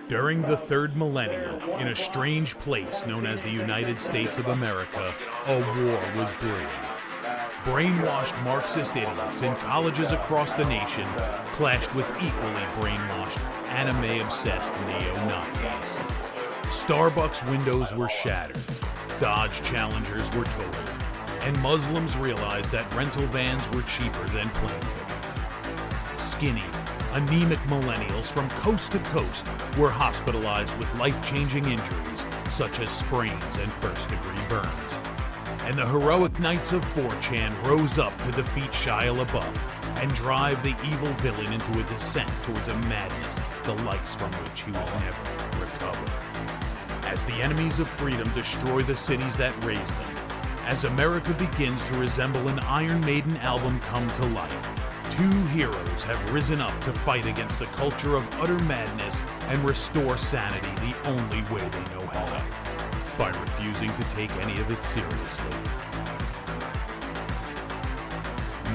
During the third millennium, in a strange place known as the United States of America, a war was brewing. Brainwashed Marxist idiots in colleges across the nation clashed with equally brainwashed, anime-obsessed neo-Nazis. Starbucks windows were shattered, Dodge Challengers were totaled, and Muslims realized that rental vans were cheaper than plane tickets. Skinny, anemic millennials from coast to coast were hospitalized with life-changing injuries such as sprains and first-degree burns. And the heroic knights of 4chan rose up to defeat Shia LaBeouf and drive the evil villain into a descent towards a madness the likes from which he will never recover. As the enemies of freedom destroy the cities that raised them, as America begins to resemble an Iron Maiden album come to life, two heroes have risen up to fight against the culture of utter madness and restore sanity the only way they know how, by refusing to take any of it seriously.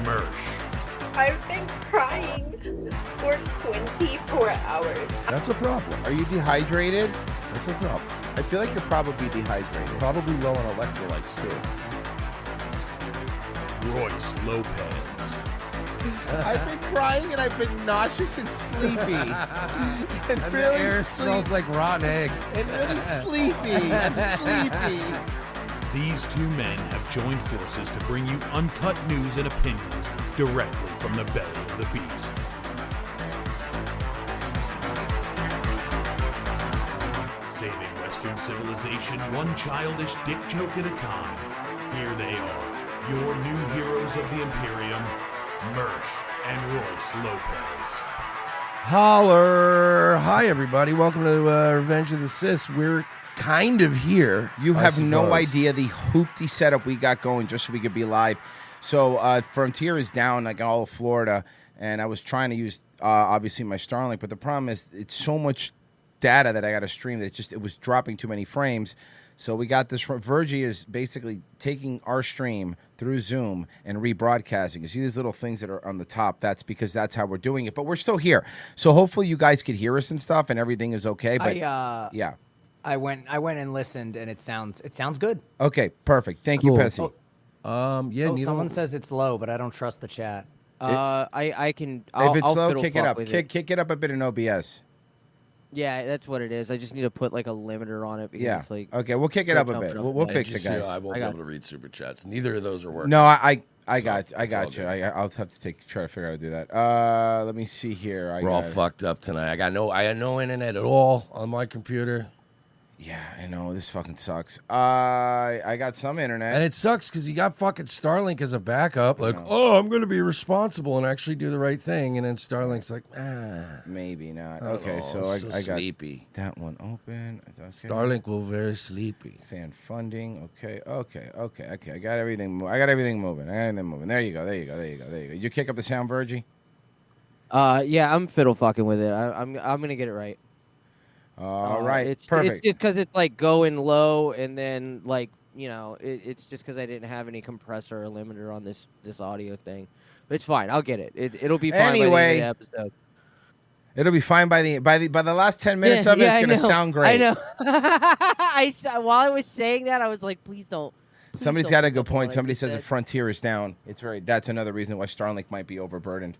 Mersh. I've been crying for 24 hours. That's a problem. Are you dehydrated? That's a problem. I feel like you're probably dehydrated. Probably low on electrolytes, too. Royce Lopez. I've been crying and I've been nauseous and sleepy. and really the air smells like rotten eggs. And really sleepy and sleepy. These two men have joined forces to bring you uncut news and opinions directly from the belly of the beast. Saving Western civilization one childish dick joke at a time. Here they are, your new heroes of the Imperium, Mersh and Royce Lopez. Holler! Hi, everybody. Welcome to Revenge of the Sis. We're kind of here. You have no idea the hoopty setup we got going just so we could be live. So Frontier is down like all of Florida, and I was trying to use obviously my Starlink, but the problem is it's so much data that I got to stream that it was dropping too many frames. So we got this. Virgie is basically taking our stream through Zoom and rebroadcasting. You see these little things that are on the top? That's because that's how we're doing it. But we're still here. So hopefully you guys could hear us and stuff, and everything is okay. But yeah, I went and listened, and it sounds good. Okay, perfect. Thank you, Pessy. Someone says it's low, but I don't trust the chat. I can. If it's I'll low, fiddle kick it fuck up. with Kick it up a bit in OBS. Yeah, that's what it is. I just need to put like a limiter on it because Yeah. it's like. Okay, we'll kick it up a bit. We'll fix it, guys. I won't be able to read super chats. Neither of those are working. No, I got you. good. I'll have to try to figure out how to do that. Let me see here. We're all fucked up tonight. I had no internet at all on my computer. Yeah, I know. This fucking sucks. I got some internet. And it sucks because you got fucking Starlink as a backup. Like, oh, I'm going to be responsible and actually do the right thing. And then Starlink's like, maybe not. Oh, Okay, so I got sleepy. that one open. Okay. Starlink will very sleepy. Fan funding. Okay. I got everything. I got everything moving. There you go. You kick up the sound, Virgie? Yeah, I'm fiddle fucking with it. I'm gonna get it right. All right, it's perfect. It's just because it's like going low, and then like it's just because I didn't have any compressor or limiter on this audio thing. But it's fine. I'll get it. It'll be fine Anyway, by the end of the episode. It'll be fine by the last 10 minutes of it. It's gonna sound great. I know. While I was saying that, I was like, please don't. Somebody's got a good point. Somebody says the Frontier is down. That's another reason why Starlink might be overburdened.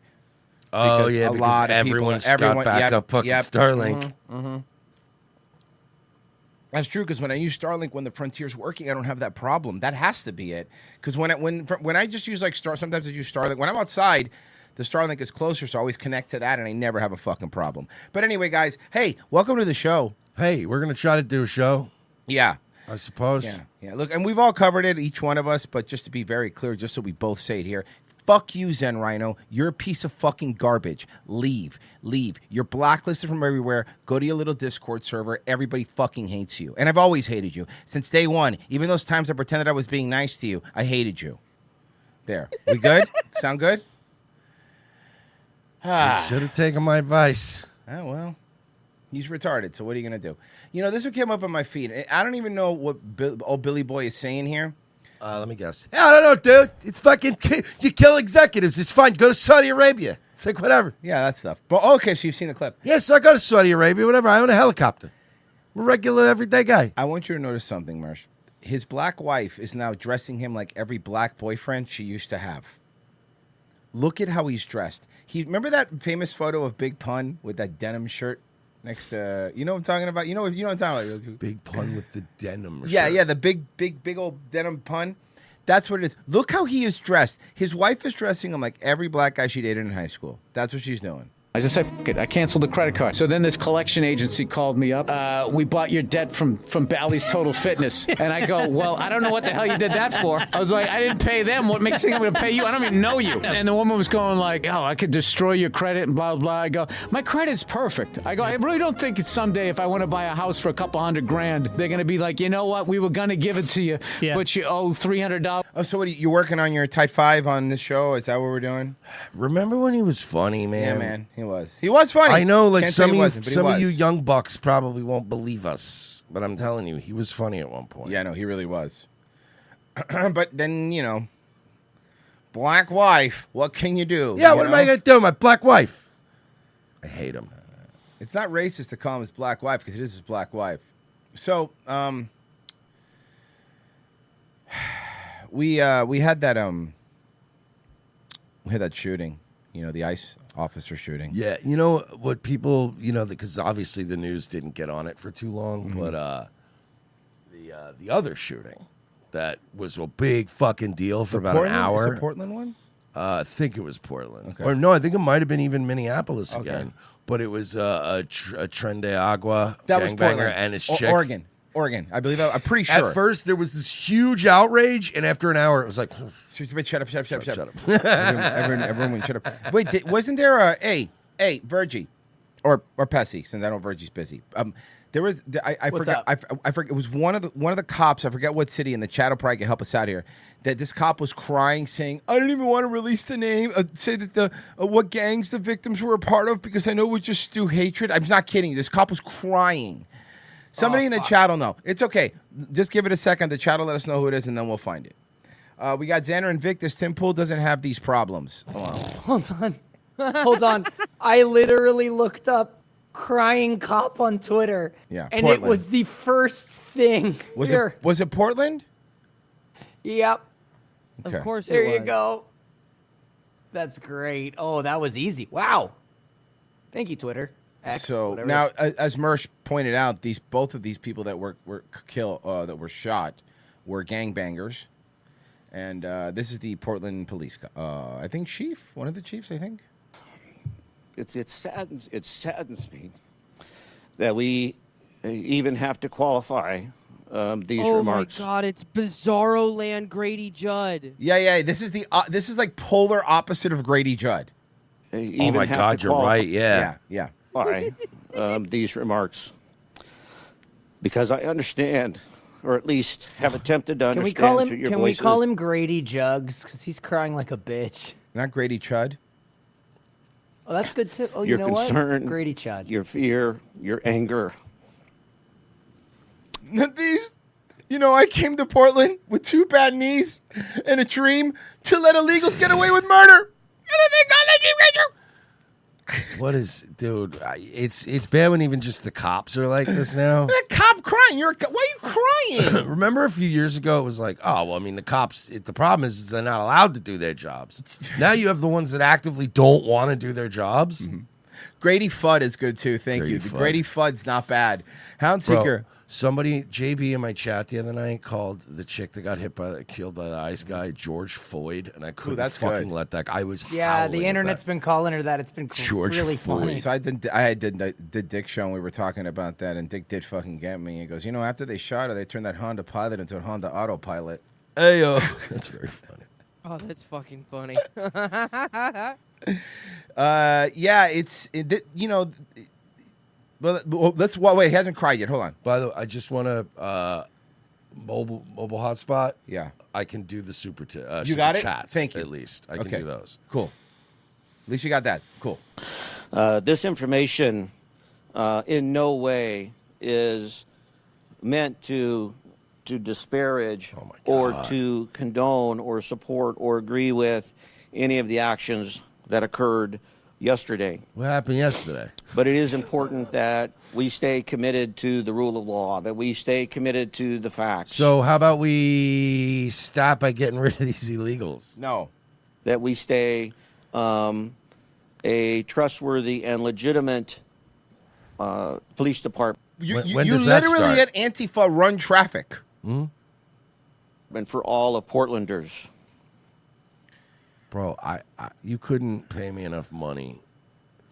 Oh yeah, because everyone's got backup fucking Starlink. Mm-hmm. That's true, because when I use Starlink when the Frontier's working, I don't have that problem. That has to be it. Because when I just use like sometimes I use Starlink. When I'm outside, the Starlink is closer, so I always connect to that, and I never have a fucking problem. But anyway, guys, hey, welcome to the show. Hey, we're gonna try to do a show. Yeah. I suppose. Yeah. Look, and we've all covered it, each one of us, but just to be very clear, just so we both say it here. Fuck you, Zen Rhino. You're a piece of fucking garbage. Leave. You're blacklisted from everywhere. Go to your little Discord server. Everybody fucking hates you. And I've always hated you. Since day one. Even those times I pretended I was being nice to you, I hated you. There. We good? Sound good? You should have taken my advice. Oh, well, he's retarded, so what are you going to do? You know, this one came up on my feed. I don't even know what old Billy Boy is saying here. Let me guess. I don't know, dude. It's fucking, you kill executives. It's fine. Go to Saudi Arabia. It's like, whatever. Yeah, that stuff. But okay, so you've seen the clip. Yes, I go to Saudi Arabia, whatever. I own a helicopter. I'm a regular, everyday guy. I want you to notice something, Mersh. His black wife is now dressing him like every black boyfriend she used to have. Look at how he's dressed. Remember that famous photo of Big Pun with that denim shirt next to, you know what I'm talking about? You know what I'm talking about? Big Pun with the denim Yeah, shirt. yeah, the big old denim pun. That's what it is. Look how he is dressed. His wife is dressing him like every black guy she dated in high school. That's what she's doing. I just said, F it. I canceled the credit card. So then this collection agency called me up. We bought your debt from Bally's Total Fitness. And I go, well, I don't know what the hell you did that for. I was like, I didn't pay them. What makes you think I'm going to pay you? I don't even know you. And the woman was going like, oh, I could destroy your credit and blah, blah. I go, my credit's perfect. I go, I really don't think it's someday if I want to buy a house for a couple $100,000, they're going to be like, you know what? We were going to give it to you, but you owe $300. Oh, so what? You working on your Tight 5 on this show? Is that what we're doing? Remember when he was funny, man? Yeah, man. He was. He was funny. I know, like Can't say some he of wasn't, but he some of was. you young bucks probably won't believe us, but I'm telling you, he was funny at one point. Yeah, no, he really was. But then, you know, black wife, what can you do? Yeah, you what am know? I gonna do? My black wife. I hate him. It's not racist to call him his black wife because it is his black wife. So, we had that shooting, you know, the ICE officer shooting. Yeah, you know what people, you know, because obviously the news didn't get on it for too long, Mm-hmm. but the other shooting that was a big fucking deal for about Portland? an hour. Is the Portland one? I think it was Portland, Okay. or no, I think it might have been even Minneapolis Okay. again. But it was a Trende Agua That was gangbanger Portland. and his chick. Oregon. I believe I'm pretty sure. At first, there was this huge outrage, and after an hour, it was like, Shut up. shut up. Everyone shut up. Wait, wasn't there a Virgie or Pessy, since I know Virgie's busy. There was I What's forgot up? I forget it was one of the cops, I forget what city, and the Chatham probably can help us out here, that this cop was crying saying, I don't even want to release the name, say that the what gangs the victims were a part of because I know it would just stew hatred. I'm not kidding. This cop was crying. Somebody in the chat will know. It's okay. Just give it a second. The chat will let us know who it is, and then we'll find it. We got Xander Invictus. Tim Pool doesn't have these problems. Hold on. I literally looked up crying cop on Twitter. Yeah, And Portland. it was the first thing. Here. Was it Portland? Yep. Okay. Of course There it you was. go. That's great. Oh, that was easy. Wow. Thank you, Twitter. X, So whatever. now, as Mersh pointed out, both of these people that were killed, that were shot, were gangbangers, and this is the Portland police. I think one of the chiefs. I think. It saddens me that we even have to qualify these Oh remarks. my God! It's Bizarro Land Grady Judd. Yeah. This is like polar opposite of Grady Judd. Oh my God, you're right. Yeah. Why these remarks? Because I understand, or at least have attempted to Can we understand call through him? your Can we voices. call him Grady Jugs? Because he's crying like a bitch. Not Grady Chud. Oh, that's good too. Oh, your you know concern, what? Grady Chud. your fear, your anger. These, I came to Portland with 2 bad knees and a dream to let illegals get away with murder. And I think I let you. What is, dude? It's bad when even just the cops are like this now. That cop crying. Why are you crying? Remember a few years ago, it was like, oh, well, I mean, the cops, the problem is they're not allowed to do their jobs. Now you have the ones that actively don't want to do their jobs. Mm-hmm. Grady Fudd is good too. Thank you. Fudd. Grady Fudd's not bad. Bro, Houndseeker. somebody, JB in my chat the other night called the chick that got killed by the ICE guy, George Floyd, and I couldn't that's fucking good. let that guy. I was Yeah, howling the at internet's that. been calling her that. It's been George really Floyd. funny. So I did Dick show and we were talking about that, and Dick did fucking get me. He goes, after they shot her, they turned that Honda Pilot into a Honda Autopilot. Hey, yo. That's very funny. Oh, that's fucking funny. Yeah, well, let's wait. He hasn't cried yet. Hold on. By the way, I just want to mobile hotspot. Yeah. I can do the super You got it? chats. Thank you. At least I can Okay. do those. Cool. At least you got that. Cool. This information in no way is meant to disparage or to condone or support or agree with any of the actions that occurred yesterday. What happened yesterday? But it is important that we stay committed to the rule of law, that we stay committed to the facts. So how about we stop by getting rid of these illegals? No. That we stay a trustworthy and legitimate police department. You When does that literally start? let Antifa run traffic. Hmm? And for all of Portlanders. Bro, I you couldn't pay me enough money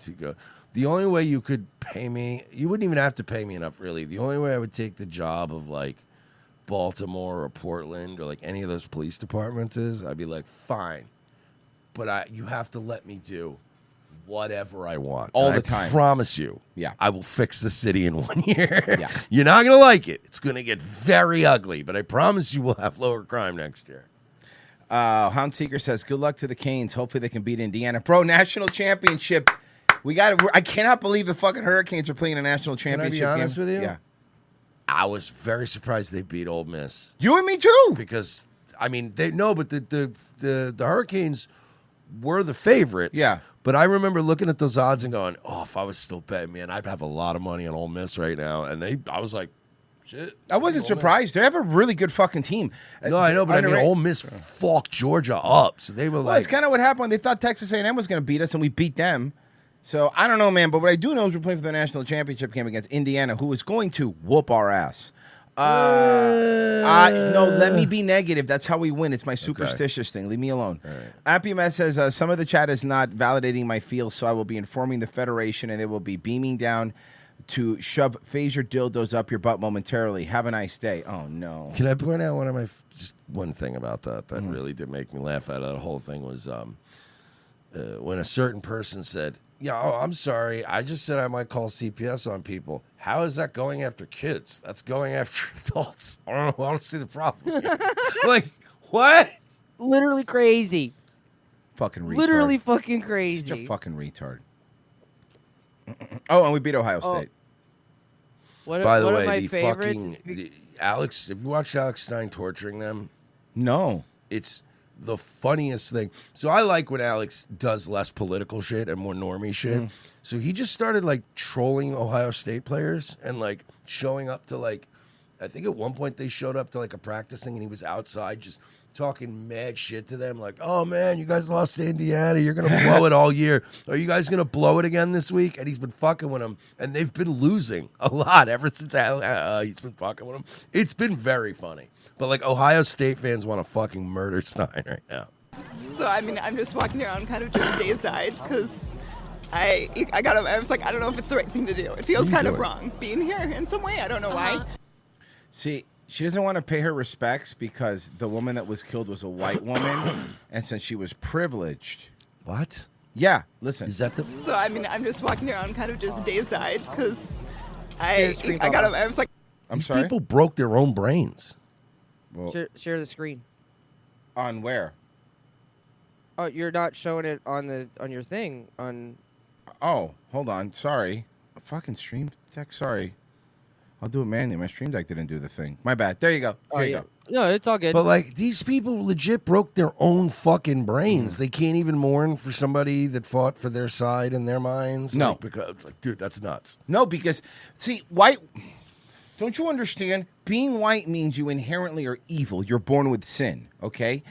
to go. The only way you could pay me, you wouldn't even have to pay me enough, really. The only way I would take the job of like Baltimore or Portland or like any of those police departments is, I'd be like, fine, but you have to let me do whatever I want All And the I time. promise you, Yeah. I will fix the city in 1 year. Yeah. You're not gonna like it. It's gonna get very ugly, but I promise you, we'll have lower crime next year. Hound Seeker says, "Good luck to the Canes. Hopefully they can beat Indiana, bro. National championship. We got. I cannot believe the fucking Hurricanes are playing a national Can I championship be honest game. with you? Yeah, I was very surprised they beat Ole Miss. you and me too. Because I mean they no, but the Hurricanes were the favorites. Yeah. But I remember looking at those odds and going, "Oh, if I was still betting, man, I'd have a lot of money on Ole Miss right now." And I was like, "Shit." I wasn't surprised. They have a really good fucking team. No, I know, but I mean, Underrated. Ole Miss fucked Georgia up, so they were Well, like, it's kind of what happened when they thought Texas A&M was going to beat us, and we beat them. So I don't know, man. But what I do know is we're playing for the national championship game against Indiana, who is going to whoop our ass. No, let me be negative. That's how we win. It's my superstitious thing. Leave me alone. Appy Mess says, some of the chat is not validating my feels, so I will be informing the Federation, and they will be beaming down to shove phaser dildos up your butt momentarily. Have a nice day. Oh, no. Can I point out just one thing about that really did make me laugh out of the whole thing was when a certain person said, "Yeah, I'm sorry. I just said I might call CPS on people. How is that going after kids? That's going after adults. I don't know. I don't see the problem." Like, what? Literally crazy. Fucking retard. Literally fucking crazy. Such a fucking retard. Oh, and we beat Ohio State. By the one of way, my the favorites fucking Alex. If you watched Alex Stein torturing them, no, it's the funniest thing. So I like when Alex does less political shit and more normie shit. So he just started like trolling Ohio State players and like showing up to like, I think at one point they showed up to like a practicing and he was outside just talking mad shit to them like, "Oh man, you guys lost to Indiana. You're going to blow it all year. Are you guys going to blow it again this week?" And he's been fucking with them. And they've been losing a lot ever since he's been fucking with them. It's been very funny. But like Ohio State fans want to fucking murder Stein right now. So I mean, I'm just walking around kind of just dayside because I was like, I don't know if it's the right thing to do. It feels kind of wrong being here in some way. I don't know why. See, she doesn't want to pay her respects because the woman that was killed was a white woman, and since she was privileged. What? Yeah, listen. Is that the? So I mean, I'm just walking around kind of just dayside because I was like, These people broke their own brains. Well, Share the screen. On where? Oh, you're not showing it on your thing on. Oh, hold on. Sorry. Fucking stream deck. Sorry. I'll do it manually. My stream deck didn't do the thing. My bad. There you go. There you go. No, it's all good. But like these people legit broke their own fucking brains. They can't even mourn for somebody that fought for their side in their minds. No. Like, because like, dude, that's nuts. No, because see, white. Don't you understand? Being white means you inherently are evil. You're born with sin. Okay.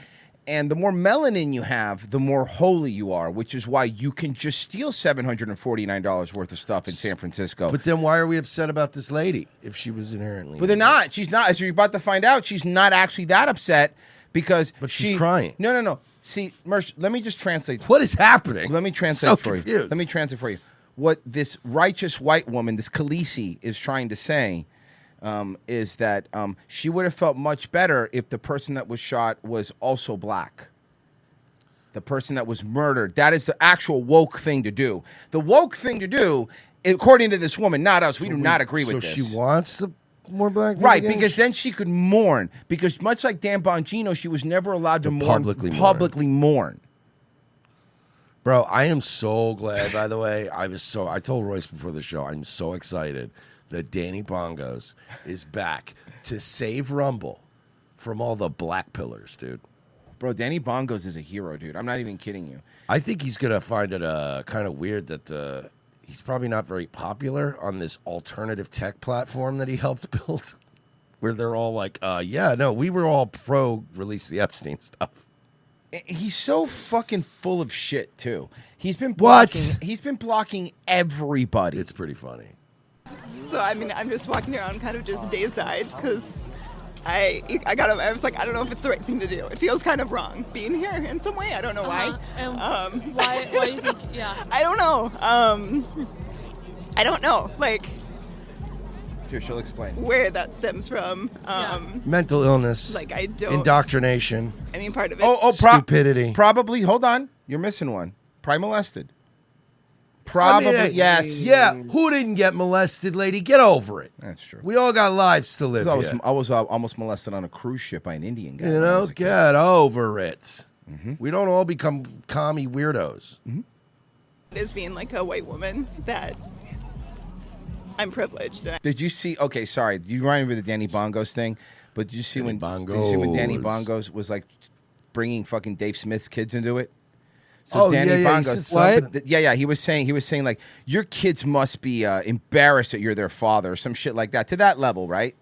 And the more melanin you have, the more holy you are, which is why you can just steal $749 worth of stuff in San Francisco. But then why are we upset about this lady if she was inherently? But they're not. She's not. As you're about to find out, she's not actually that upset because she's crying. No. See, Mersh, let me just translate. What is happening? Let me translate So for you. confused. Let me translate for you. What this righteous white woman, this Khaleesi, is trying to say is that she would have felt much better if the person that was shot was also black. The person that was murdered. That is the actual woke thing to do. The woke thing to do, according to this woman, not us. We do not agree with this. So she wants the more black people Right, again? because then she could mourn. Because much like Dan Bongino, she was never allowed to mourn, publicly mourn. Bro, Bro, I am so glad, by the way. I told Royce before the show, I'm so excited that Danny Bongos is back to save Rumble from all the black pillars, dude. Bro, Danny Bongos is a hero, dude. I'm not even kidding you. I think he's going to find it kind of weird that he's probably not very popular on this alternative tech platform that he helped build, where they're all like, yeah, no, we were all pro release the Epstein stuff. He's so fucking full of shit, too. He's been blocking everybody. It's pretty funny. So I mean, I'm just walking around kind of just days-eyed because I was like, I don't know if it's the right thing to do. It feels kind of wrong being here in some way. I don't know why. And why do you think? Yeah. I don't know. I don't know. Like, here, she'll explain where that stems from. Mental illness. Like, I don't. Indoctrination. I mean, part of it. Stupidity. Probably. Hold on. You're missing one. Probably molested. Probably, yes. Yeah, who didn't get molested, lady? Get over it. That's true. We all got lives to live. I was almost molested on a cruise ship by an Indian guy. You know, get over it. We don't all become commie weirdos. As being like a white woman, that I'm privileged. Did you see? Okay, sorry. You reminded me of the Danny Bongos thing, but did you see when Danny Bongos was like bringing fucking Dave Smith's kids into it? So Danny Bongos, he was saying like, your kids must be embarrassed that you're their father or some shit like that, to that level, right?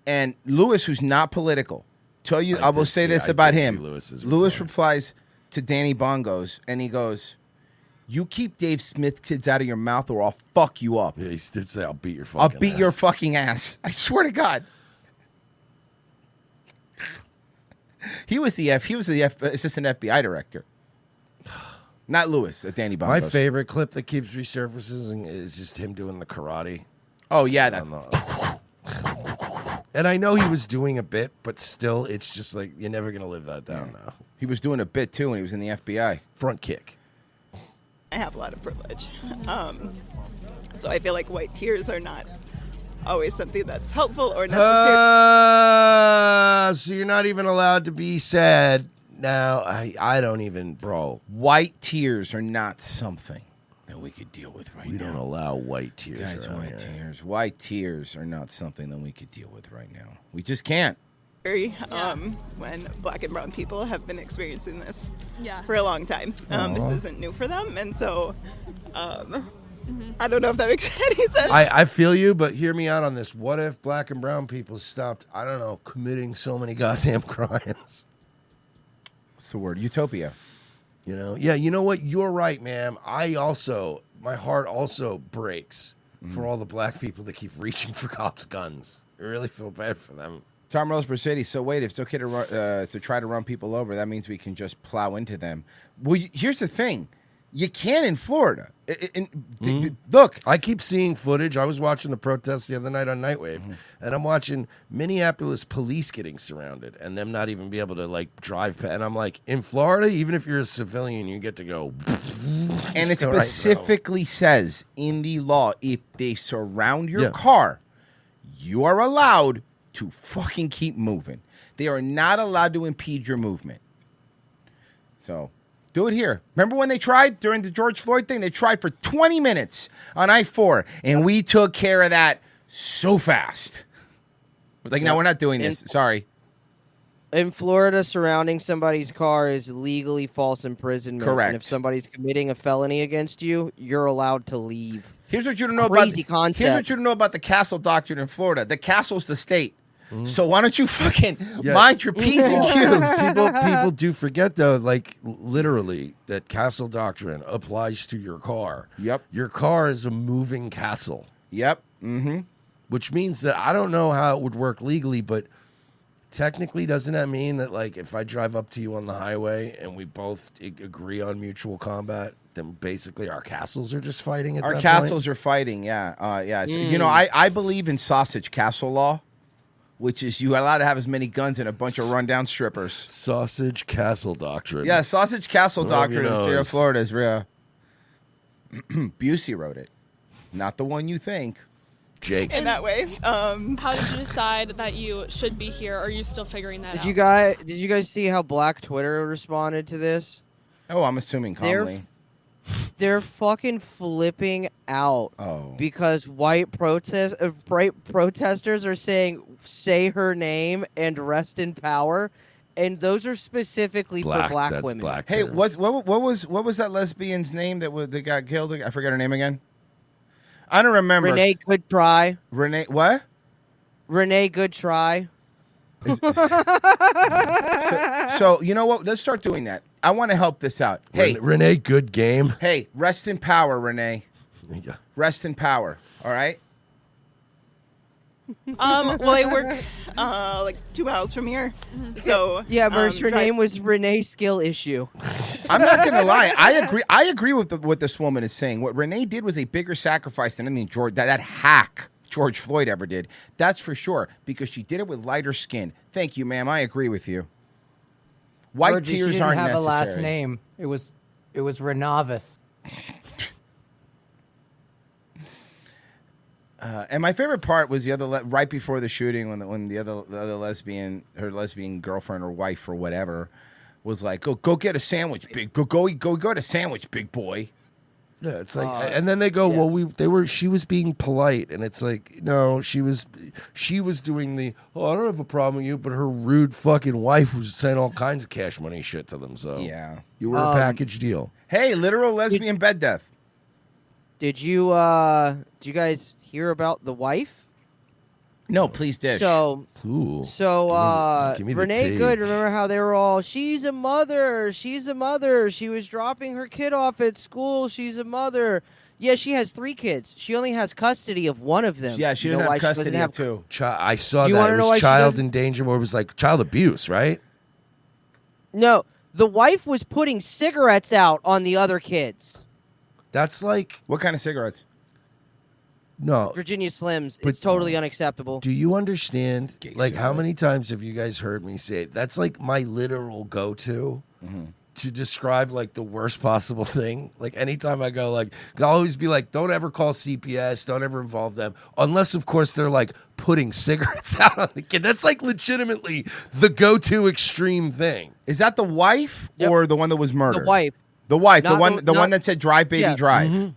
And Lewis, who's not political, I will say this about him. Lewis replies to Danny Bongos, and he goes, "You keep Dave Smith kids out of your mouth, or I'll fuck you up." Yeah, he did say, "I'll beat your fucking I'll beat your fucking ass." I swear to God. He was the assistant FBI director. Not Lewis, Danny Bongos. My favorite clip that keeps resurfacing is just him doing the karate. Oh, yeah. And I know he was doing a bit, but still, it's just like, you're never going to live that down now. He was doing a bit, too, when he was in the FBI. Front kick. I have a lot of privilege. So I feel like white tears are not always something that's helpful or necessary. So you're not even allowed to be sad. Now, I don't even, bro. White tears are not something that we could deal with right now. We don't allow white tears. Guys, white tears are not something that we could deal with right now. We just can't. When black and brown people have been experiencing this for a long time. This isn't new for them. And so I don't know if that makes any sense. I feel you, but hear me out on this. What if black and brown people stopped, I don't know, committing so many goddamn crimes? What's the word? Utopia. You know? Yeah, you know what? You're right, ma'am. My heart also breaks for all the black people that keep reaching for cops' guns. I really feel bad for them. Tom Rose Mercedes. So wait, if it's okay to try to run people over, that means we can just plow into them. Well, here's the thing. You can in Florida. Look. I keep seeing footage. I was watching the protests the other night on Nightwave, and I'm watching Minneapolis police getting surrounded and them not even be able to, like, drive past. And I'm like, in Florida, even if you're a civilian, you get to go. And it specifically says in the law, if they surround your car, you are allowed to fucking keep moving. They are not allowed to impede your movement. So do it here. Remember when they tried during the George Floyd thing? They tried for 20 minutes on I-4, and we took care of that so fast. Like, no, we're not doing this. Sorry. In Florida, surrounding somebody's car is legally false imprisonment. Correct. And if somebody's committing a felony against you, you're allowed to leave. Here's what you don't know Crazy about. concept. Here's what you don't know about the castle doctrine in Florida. The castle's the state. So why don't you fucking mind your P's and Q's? People do forget, though, like, literally, that castle doctrine applies to your car. Yep. Your car is a moving castle. Yep. Mm-hmm. Which means that I don't know how it would work legally, but technically, doesn't that mean that, like, if I drive up to you on the highway and we both agree on mutual combat, then basically our castles are just fighting at that point? Our castles are fighting, yeah. So, you know, I believe in sausage castle law, which is you are allowed to have as many guns and a bunch of rundown strippers. Sausage castle doctrine. Yeah, sausage castle doctrine in the state of Florida is real. Busey wrote it. Not the one you think. Jake. In that way. How did you decide that you should be here? Or are you still figuring that out? Did you guys see how Black Twitter responded to this? Oh, I'm assuming calmly. They're fucking flipping out because white protesters are saying "say her name" and "rest in power," and those are specifically for black women. Hey, what was that lesbian's name that got killed? I forget her name again. I don't remember. Renee Good Try. Renee what? Renee Good Try. So you know what? Let's start doing that. I want to help this out. Hey, Renee, good game. Hey, rest in power, Renee. Rest in power. All right. Well, I work like 2 miles from here, so Yeah, but her name was Renee Skill Issue. I'm not gonna lie. I agree with what this woman is saying. What Renee did was a bigger sacrifice than anything that hack George Floyd ever did. That's for sure, because she did it with lighter skin. Thank you, ma'am. I agree with you. White Georgie, tears she didn't aren't have necessary. a last name. It was Renavis. And my favorite part was the other right before the shooting when the other lesbian, her lesbian girlfriend or wife or whatever, was like, "Go get a sandwich, big go get a sandwich, big boy." Yeah, it's like, and then they go, "Well, she was being polite," and it's like, no, she was doing the, I don't have a problem with you, but her rude fucking wife was saying all kinds of cash money shit to them. So yeah, you were a package deal. Hey, literal lesbian bed death. Did you guys hear about the wife? No, please dish. So give me the Renee tea. Good, remember how they were all, she's a mother, she was dropping her kid off at school, she's a mother. Yeah, she has 3 kids. She only has custody of one of them. Yeah, she You know doesn't why have she doesn't custody have of 2. I saw You that. wanna It know why was she child doesn't- endangerment. It was like child abuse, right? No, the wife was putting cigarettes out on the other kids. That's like, what kind of cigarettes? No. Virginia Slims. It's totally unacceptable. Do you understand? Like, how many times have you guys heard me say it? That's like my literal go-to to describe like the worst possible thing. Like, anytime I go, like, I'll always be like, don't ever call CPS. Don't ever involve them. Unless, of course, they're like putting cigarettes out on the kid. That's like legitimately the go-to extreme thing. Is that the wife or the one that was murdered? The wife. The wife. Not the one that said "Drive, baby, Yeah. drive."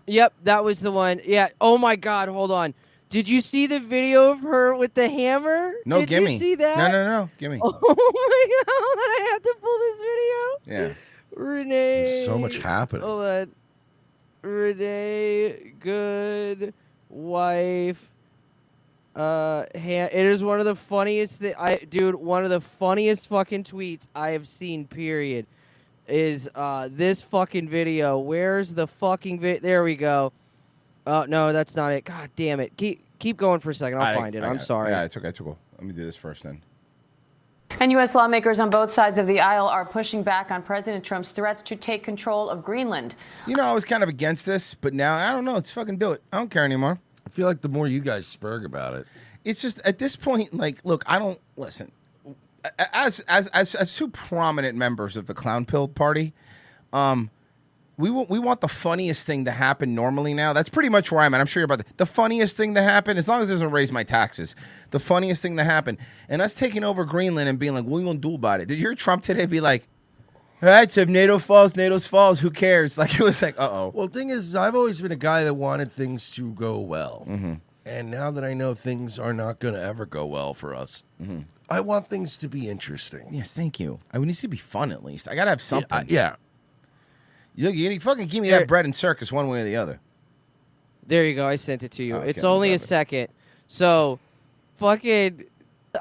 Yep, that was the one. Yeah. Oh my God, hold on. Did you see the video of her with the hammer? No, Did gimme. you see that? No, gimme. Oh my God, hold on, I have to pull this video. Yeah. Renee. There's so much happening. Hold on. Renee Good wife. It is one of the funniest one of the funniest fucking tweets I have seen, period. Is this fucking video. Where's the fucking video? There we go. Oh, no, that's not it. God damn it. Keep going for a second. I'll find it. I'm sorry. Yeah, it's okay. It's cool. Let me do this first then. And U.S. lawmakers on both sides of the aisle are pushing back on President Trump's threats to take control of Greenland. You know, I was kind of against this, but now I don't know. Let's fucking do it. I don't care anymore. I feel like the more you guys spurg about it, it's just at this point, like, look, I don't listen. As 2 prominent members of the Clown Pill Party, we want the funniest thing to happen normally now. That's pretty much where I'm at. I'm sure you're about the funniest thing to happen, as long as it doesn't raise my taxes. The funniest thing to happen. And us taking over Greenland and being like, what are we going to do about it? Did you hear Trump today be like, all right, so if NATO falls, NATO's falls, who cares? Like, it was like, uh-oh. Well, the thing is, I've always been a guy that wanted things to go well. And now that I know things are not going to ever go well for us, I want things to be interesting. Yes, thank you. I need to be fun at least. I got to have something. Yeah. You fucking give me that bread and circus one way or the other. There you go. I sent it to you. Okay, it's only a love it. second. So, fucking,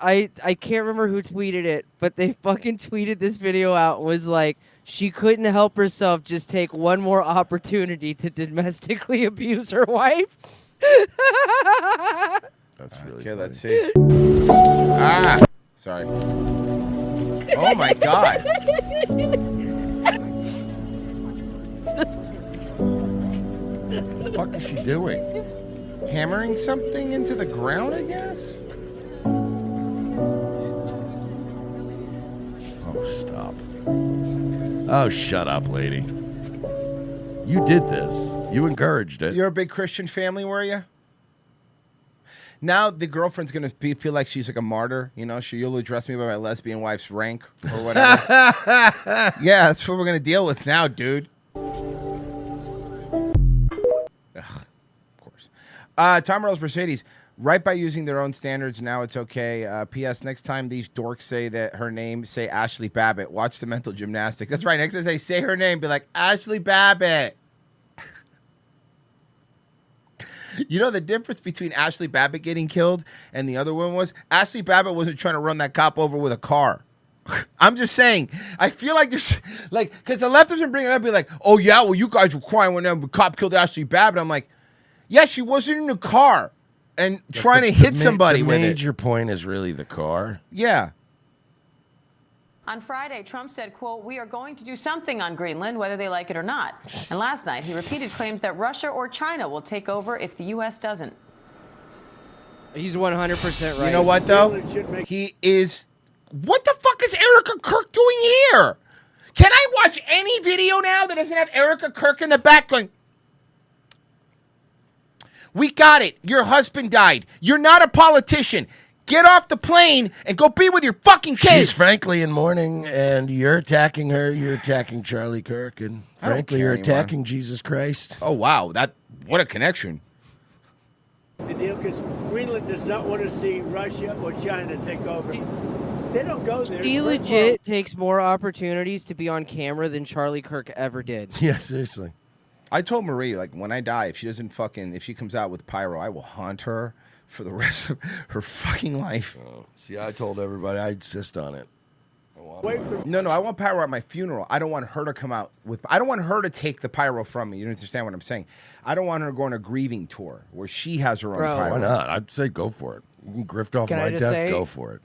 I can't remember who tweeted it, but they fucking tweeted this video out and was like, she couldn't help herself just take one more opportunity to domestically abuse her wife. That's really okay. Let's see. Sorry. Oh my God. What the fuck is she doing? Hammering something into the ground, I guess? Oh, stop. Oh, shut up, lady. You did this. You encouraged it. You're a big Christian family, were you? Now the girlfriend's going to feel like she's like a martyr. You know, you'll address me by my lesbian wife's rank or whatever. Yeah, that's what we're going to deal with now, dude. Tom Earls Mercedes. Right by using their own standards, now it's okay. P.S. Next time these dorks say that her name, say Ashley Babbitt. Watch the mental gymnastics. That's right. Next time they say her name, be like, Ashley Babbitt. You know the difference between Ashley Babbitt getting killed and the other one was? Ashley Babbitt wasn't trying to run that cop over with a car. I'm just saying. I feel like there's, like, because the left doesn't bring it up, be like, oh, yeah, well, you guys were crying when the cop killed Ashley Babbitt. I'm like, yeah, she wasn't in a car. And trying to hit somebody with it. The major point is really the car. Yeah. On Friday, Trump said, quote, we are going to do something on Greenland, whether they like it or not. And last night, he repeated claims that Russia or China will take over if the U.S. doesn't. He's 100% right. You know what, though? He is... What the fuck is Erica Kirk doing here? Can I watch any video now that doesn't have Erica Kirk in the back going... We got it. Your husband died. You're not a politician. Get off the plane and go be with your fucking kids. She's frankly in mourning, and you're attacking her. You're attacking Charlie Kirk, and frankly, you're attacking Jesus Christ. Oh, wow. What a connection. The deal, because Greenland does not want to see Russia or China take over. They don't go there. He legit takes more opportunities to be on camera than Charlie Kirk ever did. Yeah, seriously. I told Marie, like, when I die, if she comes out with pyro, I will haunt her for the rest of her fucking life. Oh, see, I told everybody I insist on it. No, I want pyro at my funeral. I don't want her to come out with... I don't want her to take the pyro from me. You don't understand what I'm saying? I don't want her to go on a grieving tour where she has her own pyro. Why not? I'd say go for it. You can grift off my death, go for it.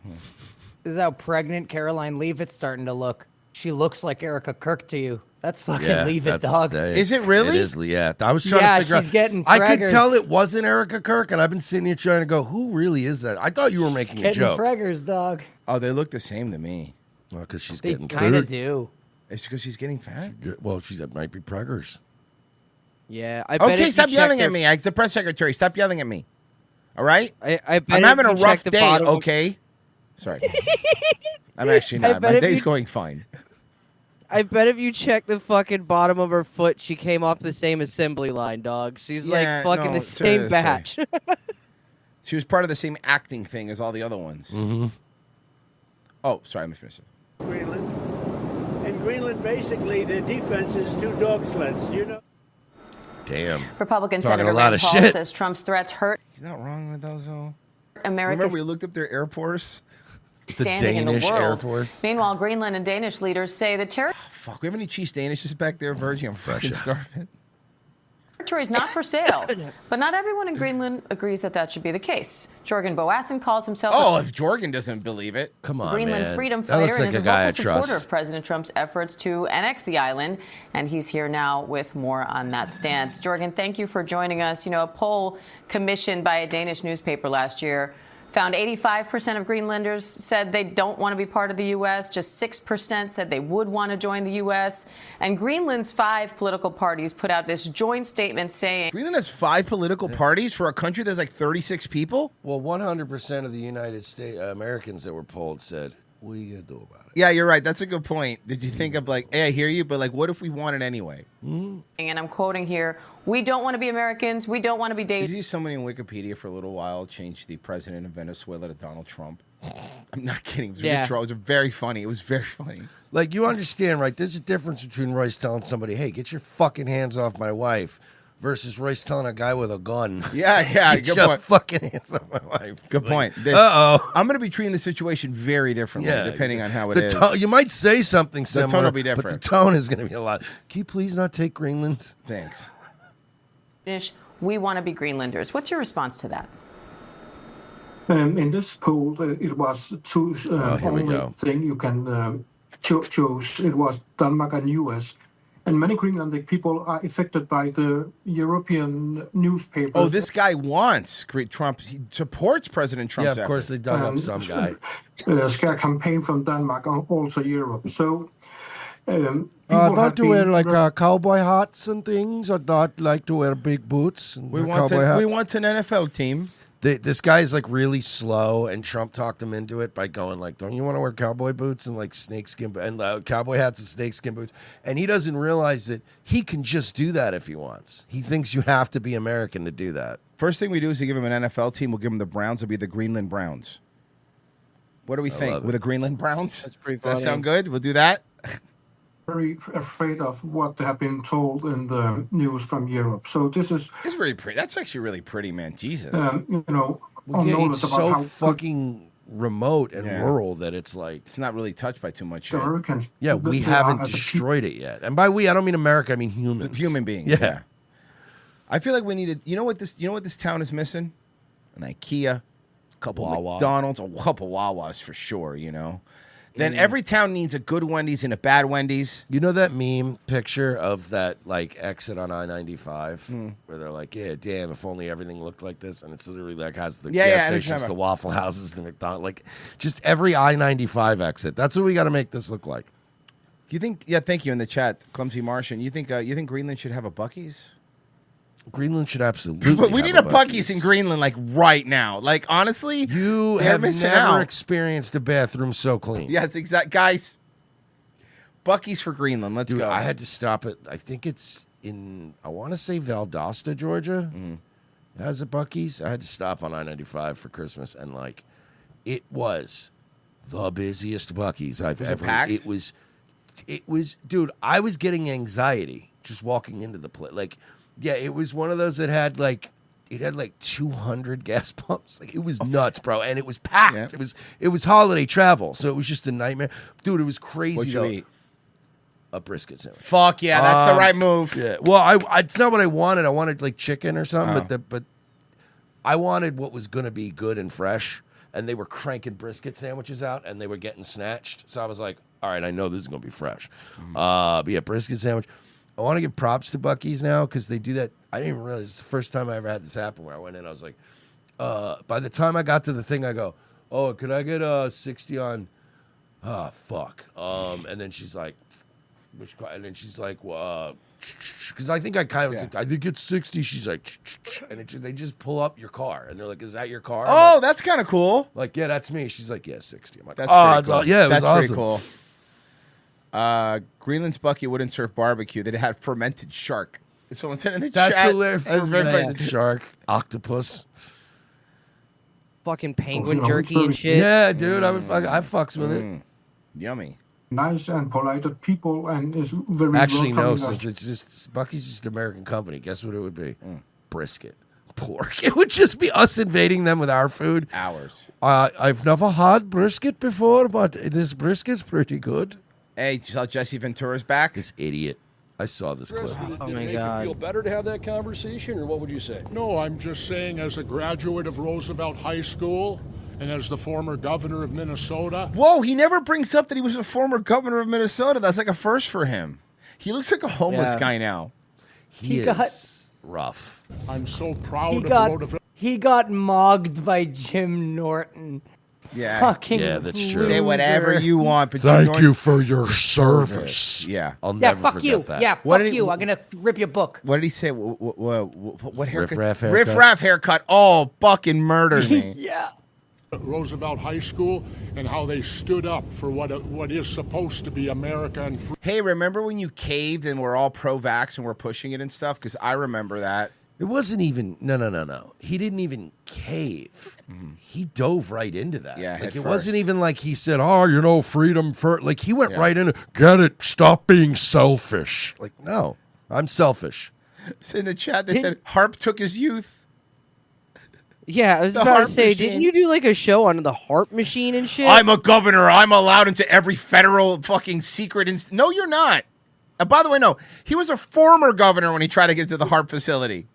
This is how pregnant Caroline Leavitt's starting to look. She looks like Erica Kirk to you. That's fucking Leavitt, dog. Is it really? It is, yeah. I was trying to figure out. She's getting I could preggers. tell it wasn't Erica Kirk, and I've been sitting here trying to go, who really is that? I thought you were making a Getting joke. preggers, dog. Oh, they look the same to me. Well, because she's They getting kind of food. do. It's because she's getting fat? Well, it might be preggers. Yeah, I bet Okay, if stop you yelling check at me. It's the press secretary. Stop yelling at me. All right? I bet I'm if having a you check rough the day, bottom of- okay? Sorry. I'm actually I not. bet My if day's you- going fine. I bet if you check the fucking bottom of her foot, she came off the same assembly line, dog. She's Yeah, like fucking no, the same seriously. batch. She was part of the same acting thing as all the other ones. Mm-hmm. Oh, sorry, I'm finished. Greenland. In Greenland, basically, their defense is 2 dog sleds. You know? Damn. Republican Talking Senator a lot Rand of Paul shit. says Trump's threats hurt He's not wrong with those, though. America's Remember we looked up their Air Force? standing in the Danish world. Air Force. Meanwhile, Greenland and Danish leaders say the Fuck, we have any cheese Danishes back there, Virgie? I'm fucking starving. territory is not for sale. But not everyone in Greenland agrees that that should be the case. Jorgen Boassen calls himself Oh, if Jorgen doesn't believe it. Come on, Greenland man. freedom That fighter looks and like is a guy I vocal supporter trust. of President Trump's efforts to annex the island. And he's here now with more on that stance. Jorgen, thank you for joining us. You know, a poll commissioned by a Danish newspaper last year found 85% of Greenlanders said they don't want to be part of the U.S. Just 6% said they would want to join the U.S. And Greenland's 5 political parties put out this joint statement saying... Greenland has 5 political parties for a country that's like 36 people? Well, 100% of the United States Americans that were polled said, what are you going to do about it? Yeah, you're right. That's a good point. Did you think of like, hey, I hear you, but like, what if we want it anyway? And I'm quoting here, we don't want to be Americans. We don't want to be Did you Danish. see somebody in Wikipedia for a little while change the president of Venezuela to Donald Trump? I'm not kidding. It was, Yeah. it was very funny. It was very funny. Like, you understand, right? There's a difference between Royce telling somebody, hey, get your fucking hands off my wife, versus Royce telling a guy with a gun. Yeah, get good your point. fucking hands off my wife. Good point. Uh-oh. I'm going to be treating the situation very differently, depending on how it The is. tone- you might say something The similar, tone will be but different. the tone is going to be a lot. Can you please not take Greenland? Thanks. We want to be Greenlanders. What's your response to that? In this poll, it was two here we only go. thing you can choose. It was Denmark and US. And many Greenlandic people are affected by the European newspapers. Oh, this guy wants Trump. He supports President Trump's Yeah, of course they dug up some guy. Scare campaign from Denmark and also Europe. So people I have want to wear been like cowboy hats and things, or not like to wear big boots. And We wear want, cowboy hats. we want an NFL team. This guy is like really slow, and Trump talked him into it by going like, "Don't you want to wear cowboy boots and like snakeskin and cowboy hats and snakeskin boots?" And he doesn't realize that he can just do that if he wants. He thinks you have to be American to do that. First thing we do is to give him an NFL team. We'll give him the Browns. It'll be the Greenland Browns. What do we think? With the Greenland Browns? That's pretty Does that funny. sound good? We'll do that. Very afraid of what they have been told in the news from Europe. So this is It's really pretty. That's actually really pretty, man. Jesus. you know, Well, yeah, knowledge it's about so how fucking remote and Yeah. rural that it's like it's not really touched by too much the shit. Americans. Yeah, that we they are haven't as a destroyed it yet. And by we, I don't mean America. I mean humans. Human beings. Yeah. I feel like we needed. You know what this town is missing? An IKEA, a couple Wawa. McDonald's, a couple Wawas for sure. You know. Then every town needs a good Wendy's and a bad Wendy's. You know that meme picture of that like exit on I-95 where they're like, "Yeah, damn, if only everything looked like this." And it's literally like has the Yeah, gas yeah, I know what you're stations, talking the about. Waffle Houses, the McDonald's, like just every I-95 exit. That's what we got to make this look like. Do you think? Yeah, thank you in the chat, Clumsy Martian. You think Greenland should have a Buc-ee's? Greenland should absolutely. But we have need a Buc-ee's in Greenland, like right now. Like honestly, You they're have missing never out. experienced a bathroom so clean. Yes, exact guys. Buc-ee's for Greenland. Let's Dude, go. I had to stop it. I think it's in, I want to say Valdosta, Georgia. It has a Buc-ee's. I had to stop on I-95 for Christmas, and like, it was the busiest Buc-ee's I've Was it ever. packed? It was, dude. I was getting anxiety just walking into the place. Like, yeah, it was one of those that had like. It had like 200 gas pumps. Like it was nuts, bro, and it was packed. It was holiday travel, so it was just a nightmare, dude. It was crazy. What'd you though. eat? A brisket sandwich. Fuck yeah, that's the right move. Yeah. Well, I it's not what I wanted. I wanted like chicken or something, Oh. but I wanted what was gonna be good and fresh. And they were cranking brisket sandwiches out, and they were getting snatched. So I was like, all right, I know this is gonna be fresh. But yeah, brisket sandwich. I want to give props to Buc-ee's now because they do that. I didn't even realize it's the first time I ever had this happen where I went in. I was like, by the time I got to the thing, I go, oh, could I get 60 on? Fuck. And then she's like, and then she's like, well, because I think I kind of was like, I think it's 60. She's like, and they just pull up your car, and they're like, is that your car? I'm Oh, like, that's kind of cool. like, yeah, that's me. She's like, yeah, 60. I'm like, That's oh, pretty it's cool. all, yeah, it was That's awesome. pretty cool. Greenland's Bucky wouldn't serve barbecue. They had fermented shark. Someone said in the That's chat. hilarious. That was very funny. Fermented shark, octopus. Fucking penguin no, jerky it's and shit. Yeah, dude, I fucks with it. Yummy. nice and polite people and is very Actually, no, welcoming since us. it's just Bucky's just an American company. Guess what it would be? Brisket, pork. It would just be us invading them with our food. Ours. I've never had brisket before, but this brisket's pretty good. Hey, you saw Jesse Ventura's back? This idiot. I saw this clip. Oh Did it my make God. you feel better to have that conversation, or what would you say? No, I'm just saying, as a graduate of Roosevelt High School and as the former governor of Minnesota. Whoa, he never brings up that he was a former governor of Minnesota. That's like a first for him. He looks like a homeless Yeah. guy now. He is got- rough. I'm so proud of Roosevelt. He got mogged by Jim Norton. Yeah. Fucking Yeah, that's true. loser. Say whatever you want, but Thank Jim you for your service. Yeah. I'll Yeah, never fuck forget you. that. Yeah, What fuck did he- you. I'm gonna rip your book. What did he say? What haircut? Riff-raff haircut. Riff-raff haircut. Oh, fucking murdered me. Yeah. Roosevelt High School and how they stood up for what is supposed to be America and free. Hey, remember when you caved and we're all pro-vax and we're pushing it and stuff? Because I remember that. It wasn't even no. He didn't even cave. He dove right into that. Yeah, like head it first. wasn't even like he said, "Oh, freedom for." Like he went Yeah. right into get it. Stop being selfish. Like no, I'm selfish. So in the chat, they said Harp took his youth. Yeah, I was The about to harp say, machine. didn't you do like a show on the harp machine and shit? I'm a governor. I'm allowed into every federal fucking secret. No, you're not. By the way, no. He was a former governor when he tried to get to the Harp facility.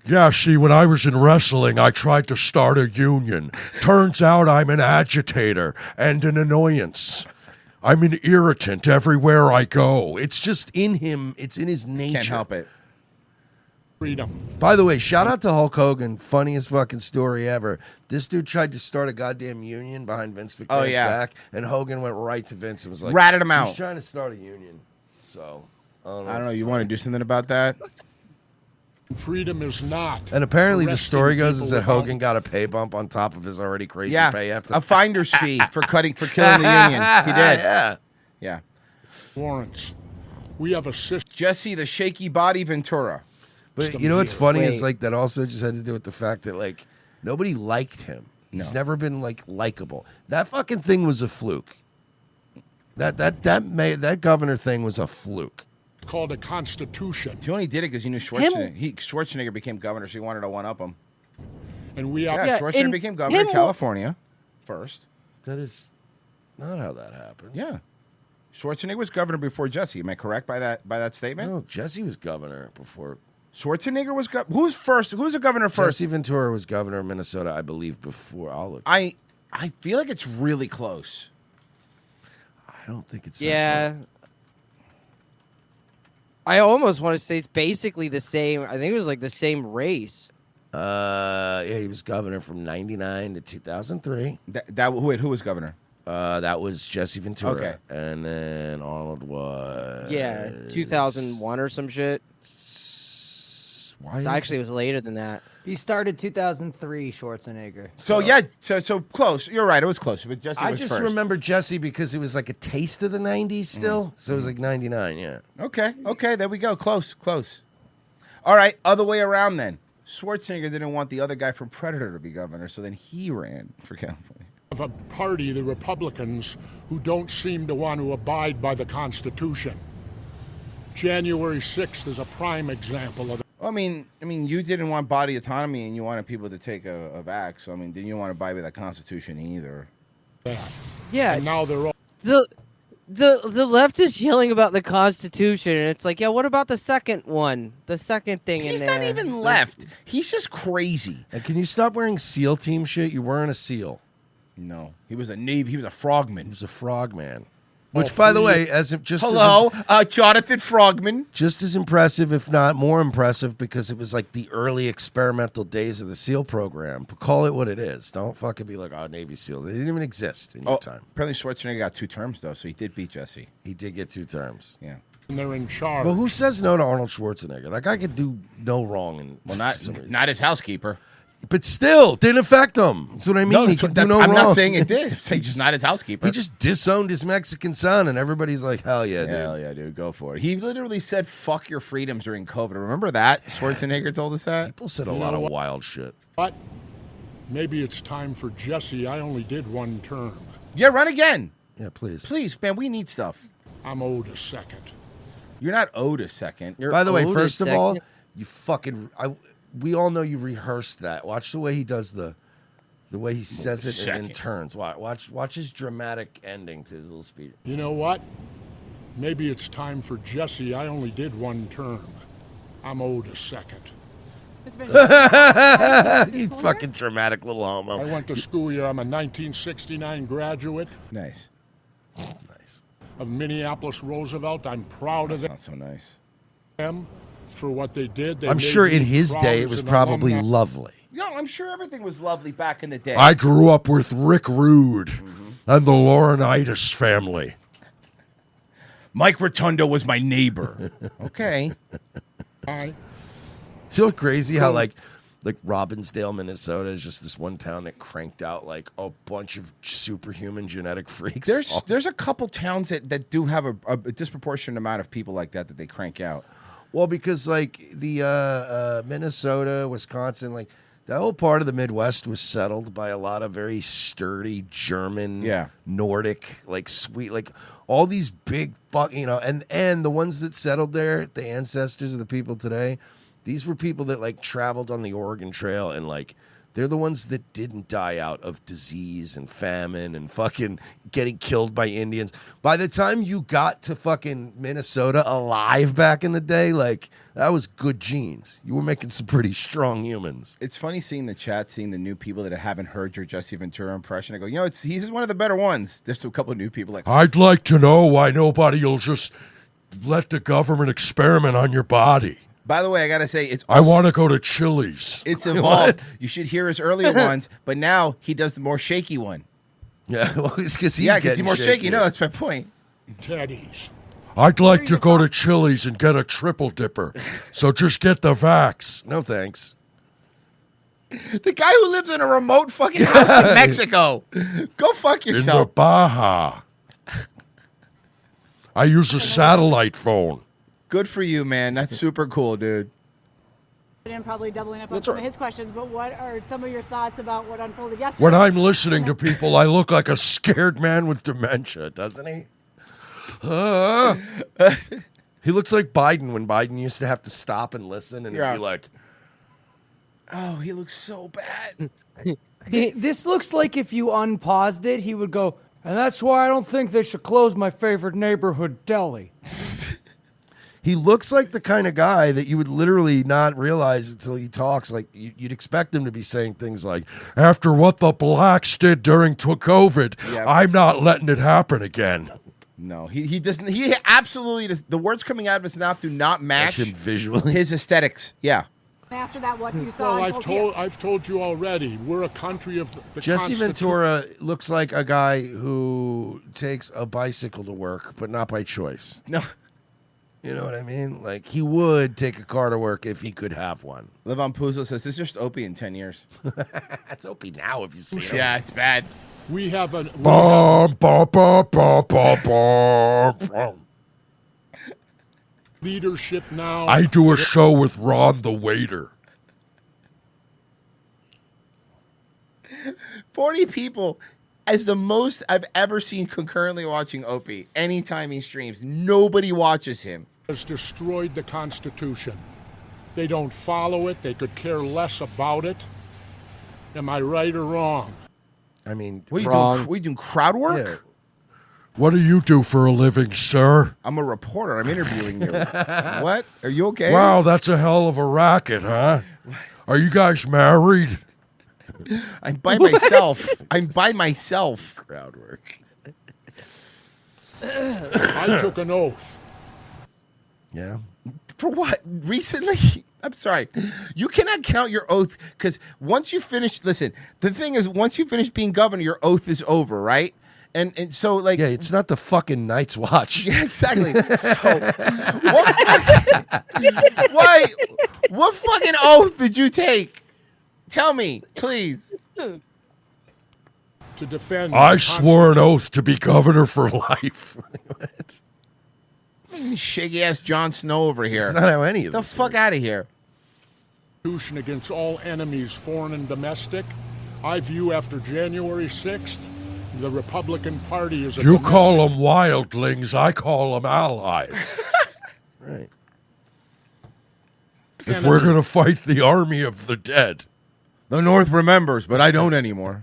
Yeah, see, when I was in wrestling, I tried to start a union. Turns out I'm an agitator and an annoyance. I'm an irritant everywhere I go. It's just in him. It's in his nature. Can't help it. Freedom. By the way, shout out to Hulk Hogan. Funniest fucking story ever. This dude tried to start a goddamn union behind Vince McMahon's Oh, yeah. back, and Hogan went right to Vince and was like, Ratted him out. He's trying to start a union. So, I don't know. I don't know. You want to do something about that? Freedom is not. And apparently the arresting story goes people is that without- Hogan got a pay bump on top of his already crazy Yeah, pay after a finder's fee for killing the union. He did. Yeah. warrants. We have a system. Jesse the Shaky Body Ventura. But you know what's funny is like that also just had to do with the fact that like nobody liked him. He's never been like likable. That fucking thing was a fluke. That governor thing was a fluke. It's called a constitution. He only did it because he knew Schwarzenegger. Schwarzenegger became governor, so he wanted to one up him. And we Yeah, Schwarzenegger became governor of California first. That is not how that happened. Yeah. Schwarzenegger was governor before Jesse. Am I correct by that statement? No, Jesse was governor before. Schwarzenegger was who's first? Who's the governor first? Jesse Ventura was governor of Minnesota, I believe, before. I'll look. I feel like it's really close. I don't think it's. Yeah. I almost want to say it's basically the same. I think it was like the same race. Yeah, he was governor from '99 to 2003. Who was governor? That was Jesse Ventura. Okay. And then Arnold was. Yeah, 2001 or some shit. Why Actually, it was later than that. He started 2003, Schwarzenegger. So yeah, so close. You're right. It was close, but Jesse I was just first. remember Jesse because it was like a taste of the '90s still. So it was like '99. Yeah. Okay, there we go. Close. All right, other way around then. Schwarzenegger didn't want the other guy from Predator to be governor, so then he ran for California. Of a party, the Republicans, who don't seem to want to abide by the Constitution. January 6th is a prime example of. I mean, you didn't want body autonomy, and you wanted people to take a vax. So I mean, didn't you want to abide by the Constitution either? Yeah. And now they're all. The left is yelling about the Constitution, and it's like, yeah, what about the second one? The second thing He's in there? not even left. He's just crazy. And can you stop wearing SEAL team shit? You're wearing a SEAL. No, he was a Navy. He was a frogman. He was a frogman. Which, by the way, Jonathan Frogman. Just as impressive, if not more impressive, because it was like the early experimental days of the SEAL program. But call it what it is. Don't fucking be like, oh, Navy SEALs. They didn't even exist in your time. Apparently Schwarzenegger got 2 terms, though, so he did beat Jesse. He did get 2 terms. Yeah. And they're in charge. But who says no to Arnold Schwarzenegger? That guy could do no wrong. Not his housekeeper. But still, didn't affect him. That's what I mean. No, he could do no I'm wrong. not saying it did. I'm saying just not his housekeeper. He just disowned his Mexican son, and everybody's like, hell yeah, dude. Hell yeah, dude. Go for it. He literally said, fuck your freedoms during COVID. Remember that? Schwarzenegger told us that? People said a lot of wild shit. But maybe it's time for Jesse. I only did 1 term. Yeah, run again. Yeah, please. Please, man, we need stuff. I'm owed a second. You're not owed a second. By the way, first of all, you fucking... we all know you rehearsed that. Watch the way he does the way he says it and then turns. Watch his dramatic ending to his little speech. You know what? Maybe it's time for Jesse. I only did 1 term. I'm owed a second. You fucking dramatic little homo. I went to school here. I'm a 1969 graduate. Nice. Of Minneapolis Roosevelt. I'm proud of them. Not so nice. For what they did. I'm sure in his day it was probably lovely. No, I'm sure everything was lovely back in the day. I grew up with Rick Rude and the Laurinaitis family. Mike Rotundo was my neighbor. Okay. So crazy how like Robbinsdale, Minnesota is just this one town that cranked out like a bunch of superhuman genetic freaks. There's a couple towns that do have a disproportionate amount of people like that they crank out. Well, because like the Minnesota, Wisconsin, like that whole part of the Midwest was settled by a lot of very sturdy German, Nordic, like sweet, like all these big and the ones that settled there, the ancestors of the people today, these were people that like traveled on the Oregon Trail and like they're the ones that didn't die out of disease and famine and fucking getting killed by Indians. By the time you got to fucking Minnesota alive back in the day, like that was good genes. You were making some pretty strong humans. It's funny seeing the chat, seeing the new people that haven't heard your Jesse Ventura impression. I go, he's one of the better ones. There's a couple of new people like, I'd like to know why nobody will just let the government experiment on your body. By the way, I gotta say, I want to go to Chili's. It's evolved. You should hear his earlier ones, but now he does the more shaky one. Yeah, well, it's because he's more shaky. No, that's my point. Teddy's. I'd like to go to Chili's and get a triple dipper. So just get the vax. No thanks. The guy who lives in a remote fucking house in Mexico. Go fuck In the yourself. Baja. I use a satellite phone. Good for you, man. That's super cool, dude. And probably doubling up on some of his questions, but what are some of your thoughts about what unfolded yesterday? When I'm listening to people, I look like a scared man with dementia, doesn't he? He looks like Biden when Biden used to have to stop and listen and Yeah. be like, Oh, he looks so bad. This looks like if you unpaused it, he would go, and that's why I don't think they should close my favorite neighborhood deli. he looks like the kind of guy that you would literally not realize until he talks. Like you'd expect him to be saying things like, After what the blacks did during COVID, Yeah. I'm not letting it happen again. No, he doesn't. He absolutely does. The words coming out of his mouth do not match him visually. his aesthetics. Yeah. After that, what you saw. Well, I've told you already. We're a country of the Jesse Constitu- Ventura looks like a guy who takes a bicycle to work, but not by choice. No. You know what I mean? Like, he would take a car to work if he could have one. Levon Puzo says, this is just Opie in 10 years. That's Opie now if you see him. Yeah, it's bad. We have an. Bum, bum, bum, bum, bum, bum. Leadership now. I do a show with Ron the waiter. 40 people is the most I've ever seen concurrently watching Opie. Anytime he streams, nobody watches him. Has destroyed the Constitution. They don't follow it. They could care less about it. Am I right or wrong? I mean, What are you doing crowd work? What do you do for a living, sir? I'm a reporter. I'm interviewing you. What? Are you okay? Wow, that's a hell of a racket, huh? Are you guys married? I'm by myself. I'm by myself. Crowd work. I took an oath. Yeah. For what? Recently? I'm sorry. You cannot count your oath because once you finish, listen, the thing is, once you finish being governor, your oath is over, right? And so, like, yeah, it's not the fucking Night's Watch. Yeah, exactly. So, what fucking oath did you take? Tell me, please. To defend. I swore an oath to be governor for life. Shaky ass Jon Snow over here. That's not how any of the this fuck out of here. Constitution against all enemies, foreign and domestic. I view after January 6th, the Republican Party is a You domestic- call them wildlings, I call them allies. Right. If we're going to fight the army of the dead. The North remembers, but I don't anymore.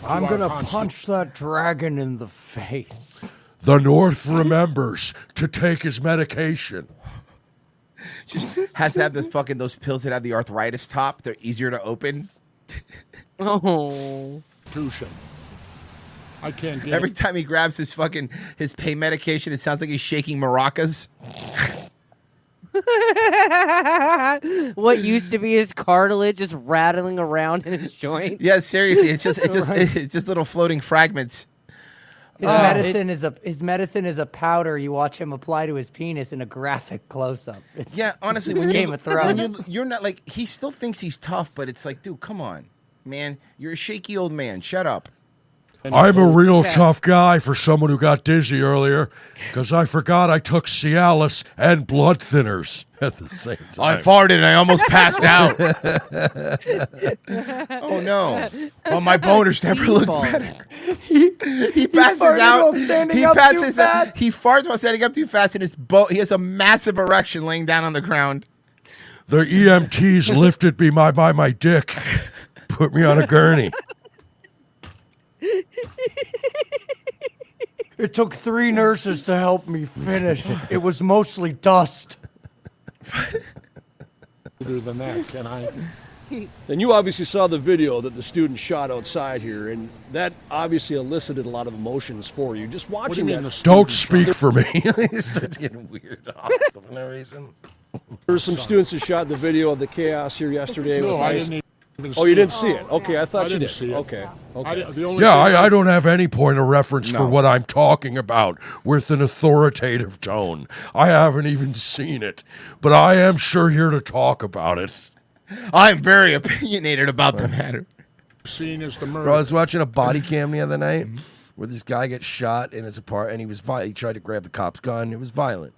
I'm our gonna Constitution. punch that dragon in the face. The North remembers to take his medication. Just has to have this fucking those pills that have the arthritis top. They're easier to open. Oh. Constitution. I can't get Every it. time he grabs his pain medication, it sounds like he's shaking maracas. What used to be his cartilage just rattling around in his joint. Yeah, seriously, it's just little floating fragments. His medicine is a powder you watch him apply to his penis in a graphic close up. Yeah, honestly, it's when Game of Thrones. you're not like he still thinks he's tough, but it's like, dude, come on, man, you're a shaky old man. Shut up. I'm a real tough guy for someone who got dizzy earlier because I forgot I took Cialis and blood thinners at the same time. I farted and I almost passed out. Oh no! Well, my boners never looked better. He passes farted out. while standing He up too passes out. fast. He farts while standing up too fast, and he has a massive erection laying down on the ground. The EMTs lifted me by my dick, put me on a gurney. It took 3 nurses to help me finish. It was mostly dust. Other than that, can I? And you obviously saw the video that the student shot outside here, and that obviously elicited a lot of emotions for you. Just watching mean, that. the Don't speak for me. He starts getting weird off for no reason. There were some students who shot the video of the chaos here yesterday. It was No, I nice. didn't Oh, you didn't see it? Okay, I thought I you didn't did. see it. Okay. I don't have any point of reference for what I'm talking about with an authoritative tone. I haven't even seen it, but I am sure here to talk about it. I'm very opinionated about the matter. Seen as the murder. Bro, I was watching a body cam the other night where this guy gets shot in his apartment, and he tried to grab the cop's gun. It was violent.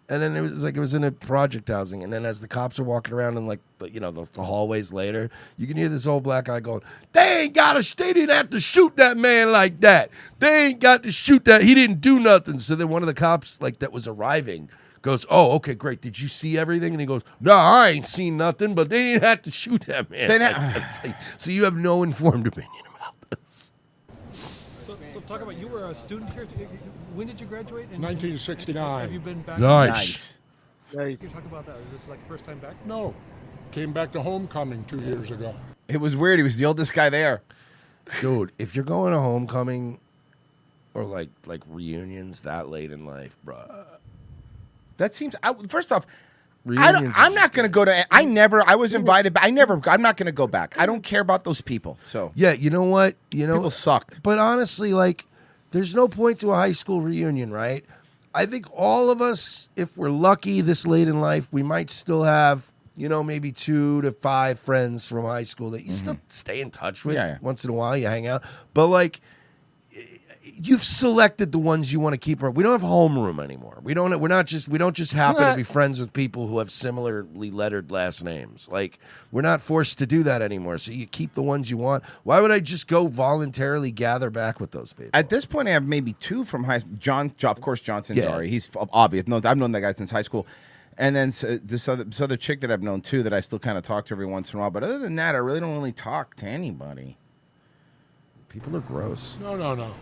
And then it was in a project housing. And then as the cops are walking around in the hallways later, you can hear this old black guy going, they didn't have to shoot that man like that. They ain't got to shoot that. He didn't do nothing. So then one of the cops that was arriving goes, oh, okay, great. Did you see everything? And he goes, no, I ain't seen nothing, but they didn't have to shoot that man. So you have no informed opinion about this. So talk about, you were a student here. When did you graduate? 1969. Have you been back? Nice. Can you talk about that? Was this like first time back? No. Came back to homecoming 2 years ago. It was weird. He was the oldest guy there. Dude, if you're going to homecoming or like reunions that late in life, bro. That seems. First off, Reunions I'm not going to go to. I was invited, but I'm not going to go back. I don't care about those people. So yeah, you know what? People sucked. But honestly, there's no point to a high school reunion, right? I think all of us, if we're lucky this late in life, we might still have, maybe 2 to 5 friends from high school that you still stay in touch with. Yeah. Once in a while, you hang out. But you've selected the ones you want to keep. We don't have homeroom anymore. We don't just happen to be friends with people who have similarly lettered last names. We're not forced to do that anymore. So you keep the ones you want. Why would I just go voluntarily gather back with those people? At this point, I have maybe 2 from high school. Of course, John Cenzari. Yeah. He's obvious. No, I've known that guy since high school. And then this other chick that I've known too that I still kind of talk to every once in a while. But other than that, I really don't really talk to anybody. People are gross. No.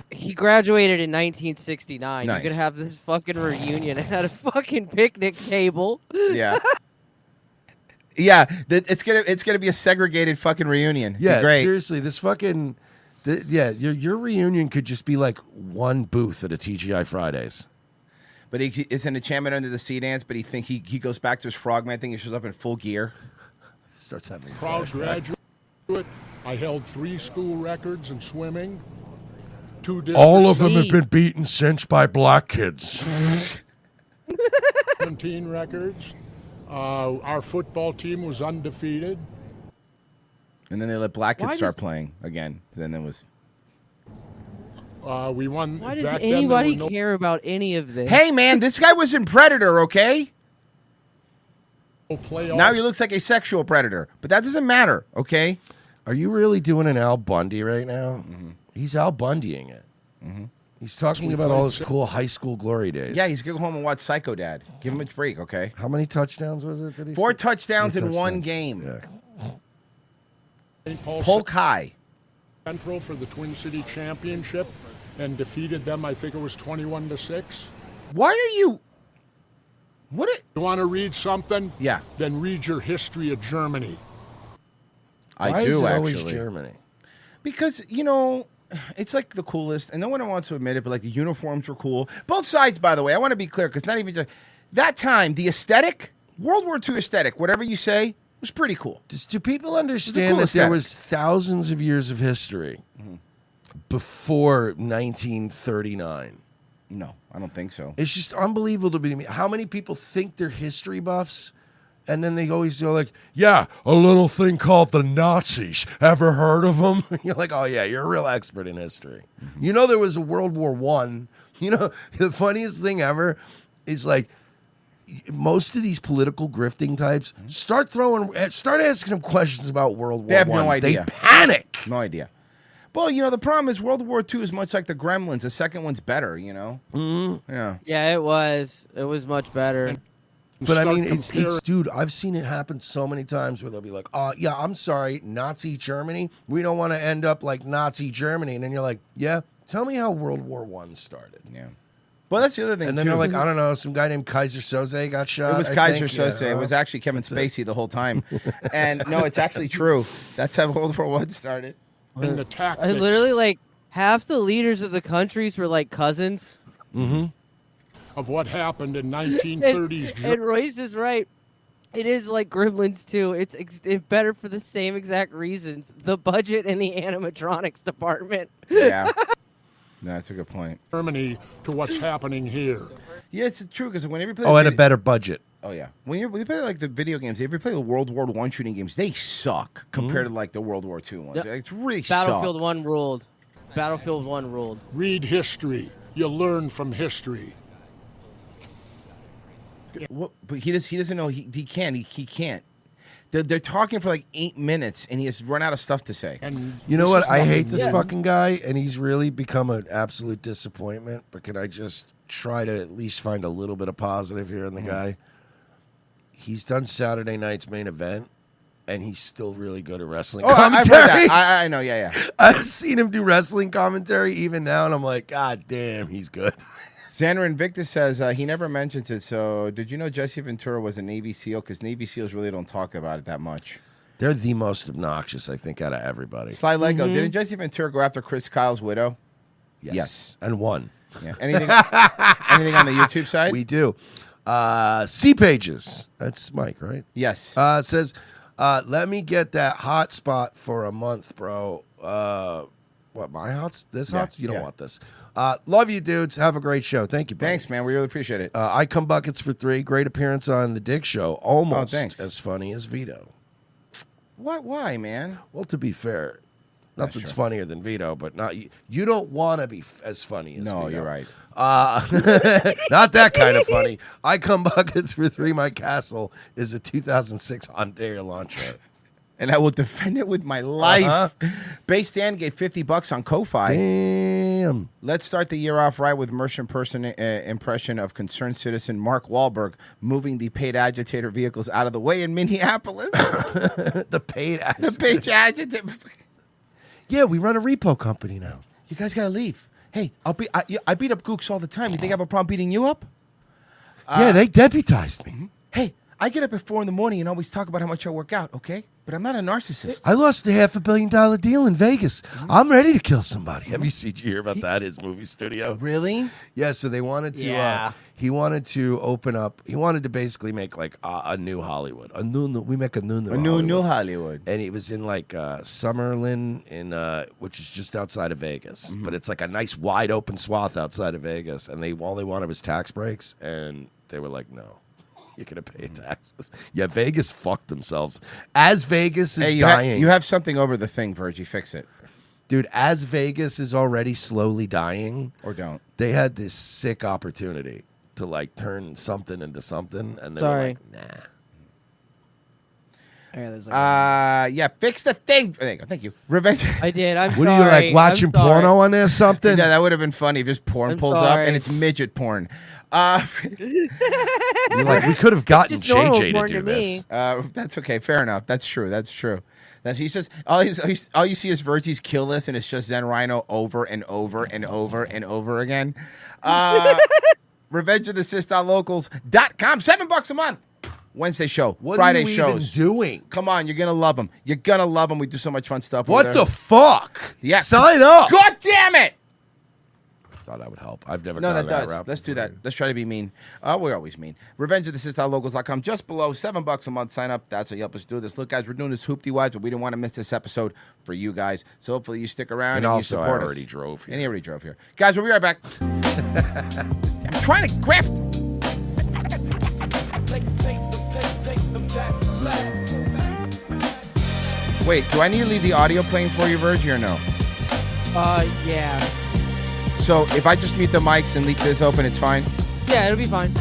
He graduated in 1969. Nice. You could have this fucking reunion at a fucking picnic table. Yeah. Yeah, it's gonna be a segregated fucking reunion. Be Yeah, great. seriously, this fucking your reunion could just be like one booth at a TGI Fridays. But he is an enchantment under the sea dance. But he goes back to his frogman thing. He shows up in full gear. Starts having Proud flashbacks. graduate. I held 3 school records in swimming. 2 districts. All of them have been beaten since by black kids. 17 records. Our football team was undefeated. And then they let black kids Why start does- playing again. Then it was. We won. Why does back then, there anybody were no- care about any of this? Hey man, this guy was in Predator. Okay. playoffs. Now he looks like a sexual predator, but that doesn't matter. Okay. Are you really doing an Al Bundy right now? He's Al Bundying it. He's talking about all his cool high school glory days. Yeah, he's gonna go home and watch Psycho Dad. Give him a break, okay? How many touchdowns was it? That he 4 scored? touchdowns 4 in one touchdowns. game. Yeah. St. Paul Polk High. Central for the Twin City Championship and defeated them. I think it was 21-6. Why are you? You want to read something? Yeah. Then read your history of Germany. I Why do is it actually. always Germany? Because it's like the coolest, and no one wants to admit it, but like the uniforms were cool. Both sides, by the way. I want to be clear because not even just, that time the aesthetic, World War II aesthetic, whatever you say, was pretty cool. Do people It's a understand cool that there aesthetic. was thousands of years of history before 1939? No, I don't think so. It's just unbelievable to me. How many people think they're history buffs? And then they always go like, Yeah, a little thing called the Nazis. Ever heard of them? you're like, oh yeah, you're a real expert in history. You know there was a World War I. You know, the funniest thing ever is like most of these political grifting types start asking them questions about World War I. They have no idea. They panic. No idea. Well, the problem is World War II is much like the Gremlins. The second one's better, Mm-hmm. Yeah. Yeah, it was. It was much better. But I Start mean, it's comparing- dude, I've seen it happen so many times where they'll be like, oh, yeah, I'm sorry, Nazi Germany. We don't want to end up like Nazi Germany. And then you're like, yeah, tell me how World War I started. Yeah. Well, that's the other thing, And then too. they're like, I don't know, some guy named Kaiser Soze got shot. It was I Kaiser think. Soze. It was actually Kevin Spacey the whole time. And no, it's actually true. That's how World War I started. And the tactics. I literally like half the leaders of the countries were like cousins. Mm-hmm. of what happened in 1930s And Royce is right. It is like Gremlins 2. It's better for the same exact reasons. The budget and the animatronics department. Yeah. No, that's a good point. Germany to what's happening here. Yeah, it's true because whenever you play, and a better budget. Oh yeah, when you play like the video games, if you play the World War I shooting games, they suck compared to like the World War II ones. Yep. It's really Battlefield 1 ruled. Battlefield 1 ruled. Read history. You learn from history. What, but he doesn't know he can't. They're talking for like 8 minutes, and he has run out of stuff to say. And You know what? I hate this fucking guy, and he's really become an absolute disappointment. But can I just try to at least find a little bit of positive here in the guy? He's done Saturday night's main event, and he's still really good at wrestling commentary. I've heard that. I know, yeah. I've seen him do wrestling commentary even now, and I'm like, God damn, he's good. Xander Invictus says he never mentions it. So, did you know Jesse Ventura was a Navy SEAL? Because Navy SEALs really don't talk about it that much. They're the most obnoxious, I think, out of everybody. Sly Lego, didn't Jesse Ventura go after Chris Kyle's widow? Yes. And won. Yeah. Anything on the YouTube side? We do. C Pages. That's Mike, right? Yes. Says, let me get that hotspot for a month, bro. What, my hots? This hots? You don't want this. Love you, dudes. Have a great show. Thank you, buddy. Thanks, man. We really appreciate it. I come buckets for 3. Great appearance on the Dick Show. Almost as funny as Vito. Why, man? Well, to be fair, nothing's funnier than Vito, but not you don't want to be as funny as Vito. No, you're right. Not that kind of funny. I come buckets for 3. My castle is a 2006 Hyundai Elantra. And I will defend it with my life. Base Stan gave $50 on Ko-Fi. Damn. Let's start the year off right with Merchant person impression of concerned citizen Mark Wahlberg moving the paid agitator vehicles out of the way in Minneapolis. The paid agitator. The paid agitator. Yeah, we run a repo company now. You guys got to leave. Hey, I beat up Gooks all the time. You think I have a problem beating you up? Yeah, they deputized me. Hey, I get up at 4 a.m. and always talk about how much I work out, okay? But I'm not a narcissist. I lost a $500 million deal in Vegas. I'm ready to kill somebody. Have you hear about that? His movie studio. Really? Yeah. So they wanted to. He wanted to open up. He wanted to basically make like a new Hollywood. We make a new Hollywood. And it was in like Summerlin, which is just outside of Vegas. But it's like a nice wide open swath outside of Vegas. And all they wanted was tax breaks, and they were like, no. You're going to pay taxes. Yeah, Vegas fucked themselves. As Vegas is dying. You have something over the thing, Virgie. Fix it. Dude, as Vegas is already slowly dying. Or don't. They had this sick opportunity to like turn something into something. And they were like, nah. Yeah, fix the thing. There you go. Thank you. Revenge. I did. I'm What sorry. are you like watching porno on there or something? Yeah, that would have been funny if just porn pulls up and it's midget porn. You're like, we could have gotten JJ to do this. That's okay. Fair enough. That's true. He's just all you see is Virgie's kill list, and it's just Zen Rhino over and over and over and over again. Revenge of the Sis.locals.com. $7 a month. Wednesday show. Friday shows. Even doing? Come on, you're gonna love them. You're gonna love them. We do so much fun stuff. What the fuck? Yeah, sign up. God damn it! Thought that would help. I've never No, gone that does. route. Let's do that. Let's try to be mean. We're always mean. RevengeOfTheSys.locals.com. Just below $7 a month. Sign up. That's how you help us do this. Look, guys, we're doing this hoopty-wise, but we didn't want to miss this episode for you guys. So hopefully you stick around and also, you support I already us. drove here. And he already drove here. Guys, we'll be right back. I'm trying to grift. Wait, do I need to leave the audio playing for you, Virgie, or no? Yeah. So if I just mute the mics and leave this open, it's fine? Yeah, it'll be fine.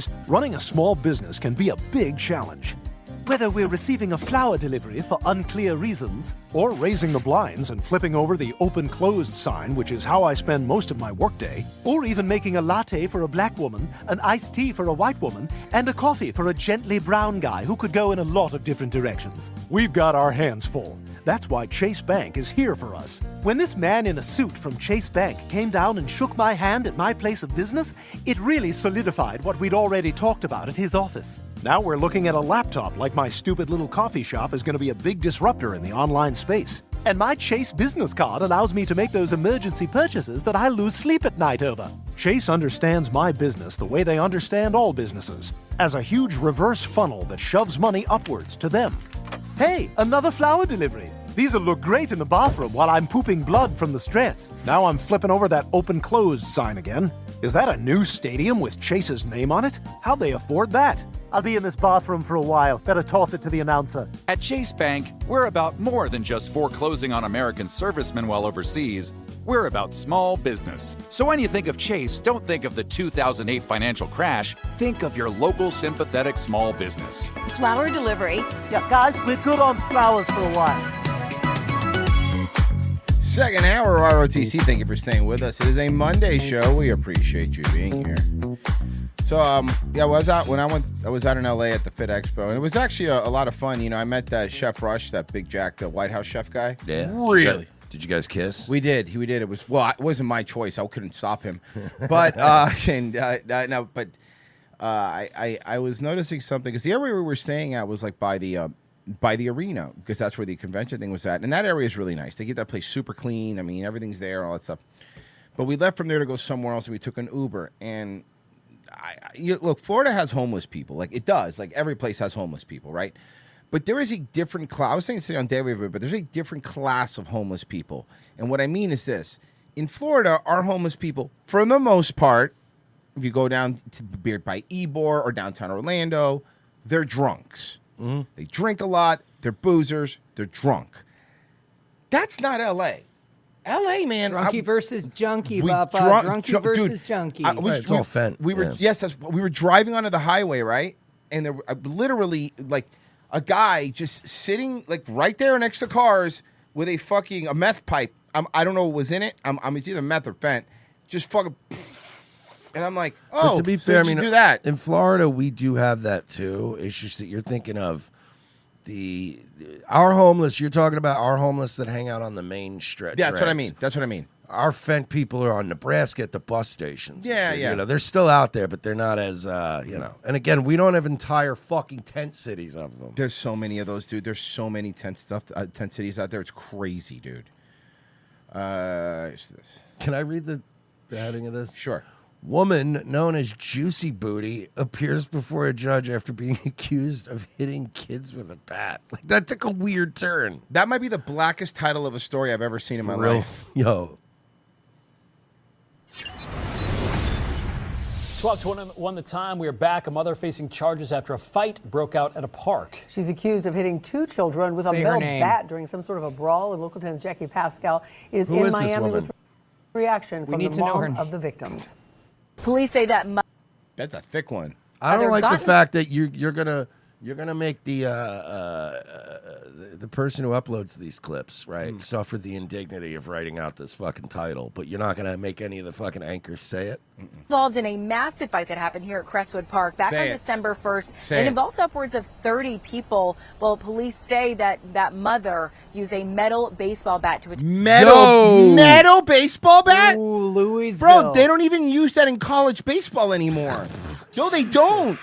days, running a small business can be a big challenge. Whether we're receiving a flower delivery for unclear reasons, or raising the blinds and flipping over the open-closed sign, which is how I spend most of my workday, or even making a latte for a black woman, an iced tea for a white woman, and a coffee for a gently brown guy who could go in a lot of different directions. We've got our hands full. That's why Chase Bank is here for us. When this man in a suit from Chase Bank came down and shook my hand at my place of business, it really solidified what we'd already talked about at his office. Now we're looking at a laptop like my stupid little coffee shop is going to be a big disruptor in the online space. And my Chase business card allows me to make those emergency purchases that I lose sleep at night over. Chase understands my business the way they understand all businesses, as a huge reverse funnel that shoves money upwards to them. Hey, another flower delivery. These'll look great in the bathroom while I'm pooping blood from the stress. Now I'm flipping over that open-closed sign again. Is that a new stadium with Chase's name on it? How'd they afford that? I'll be in this bathroom for a while. Better toss it to the announcer. At Chase Bank, we're about more than just foreclosing on American servicemen while overseas. We're about small business. So when you think of Chase, don't think of the 2008 financial crash. Think of your local sympathetic small business. Flower delivery. Yeah, guys, we're good on flowers for a while. Second hour of ROTC. Thank you for staying with us. It is a Monday show. We appreciate you being here. So, yeah, I was out in LA at the Fit Expo, and it was actually a lot of fun. You know, I met Chef Rush, that Big Jack, the White House chef guy. Yeah. Really? Did you guys kiss? We did. It was, well, it wasn't my choice. I couldn't stop him. But, I was noticing something, because the area we were staying at was like by the arena, because that's where the convention thing was at. And that area is really nice. They keep that place super clean. I mean, everything's there, all that stuff. But we left from there to go somewhere else, and we took an Uber. And look, Florida has homeless people. Like, it does. Like, every place has homeless people, right? But there is a different class. I was saying today on Daily River, but there's a different class of homeless people. And what I mean is this. In Florida, our homeless people, for the most part, if you go down to by Ybor or downtown Orlando, they're drunks. Mm-hmm. They drink a lot. They're boozers. They're drunk. That's not L.A. L.A., man. Drunkie versus junkie, Papa. Drunkie versus junkie. It's all Fent. We were driving onto the highway, right? And there were literally like a guy just sitting like right there next to cars with a meth pipe. I don't know what was in it. It's either meth or Fent. Just fucking. And I'm like, oh, but to be fair, I mean, do that. In Florida, we do have that too. It's just that you're thinking of our homeless. You're talking about our homeless that hang out on the main stretch. Yeah, that's what I mean. Our Fent people are on Nebraska at the bus stations. Yeah. You know, they're still out there, but they're not as And again, we don't have entire fucking tent cities of them. There's so many of those, dude. There's so many tent cities out there. It's crazy, dude. Can I read the heading of this? Sure. Woman known as Juicy Booty appears before a judge after being accused of hitting kids with a bat. Like, that took a weird turn. That might be the blackest title of a story I've ever seen in my life. Yo. 12:21 the time. We are back. A mother facing charges after a fight broke out at a park. She's accused of hitting two children with a metal bat during some sort of a brawl. And Local 10's Jackie Pascal is in Miami with reaction from the mom of the victims. Police say that that's a thick one. I don't like the fact that you're gonna make the person who uploads these clips, right, suffer the indignity of writing out this fucking title, but you're not gonna make any of the fucking anchors say it. Involved in a massive fight that happened here at Crestwood Park back on December 1st. It involved upwards of 30 people. Well, police say that mother used a metal baseball bat to attack. Metal baseball bat? Ooh, Louisville. Bro, they don't even use that in college baseball anymore. No, they don't.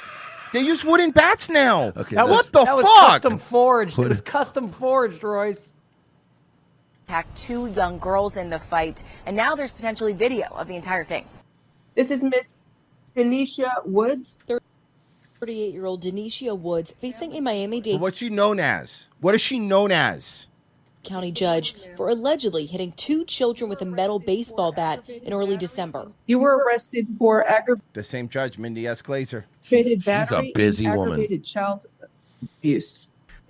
They use wooden bats now. Okay, what the fuck? Was custom forged. It was custom forged, Royce. Attacked two young girls in the fight, and now there's potentially video of the entire thing. This is Miss Denisha Woods. 38-year-old Denisha Woods facing a Miami-Dade What's she known as? What is she known as? County judge for allegedly hitting two children with a metal baseball bat in early December. You were arrested for The same judge, Mindy S. Glazer. aggravated battery She's a busy and woman. aggravated child abuse.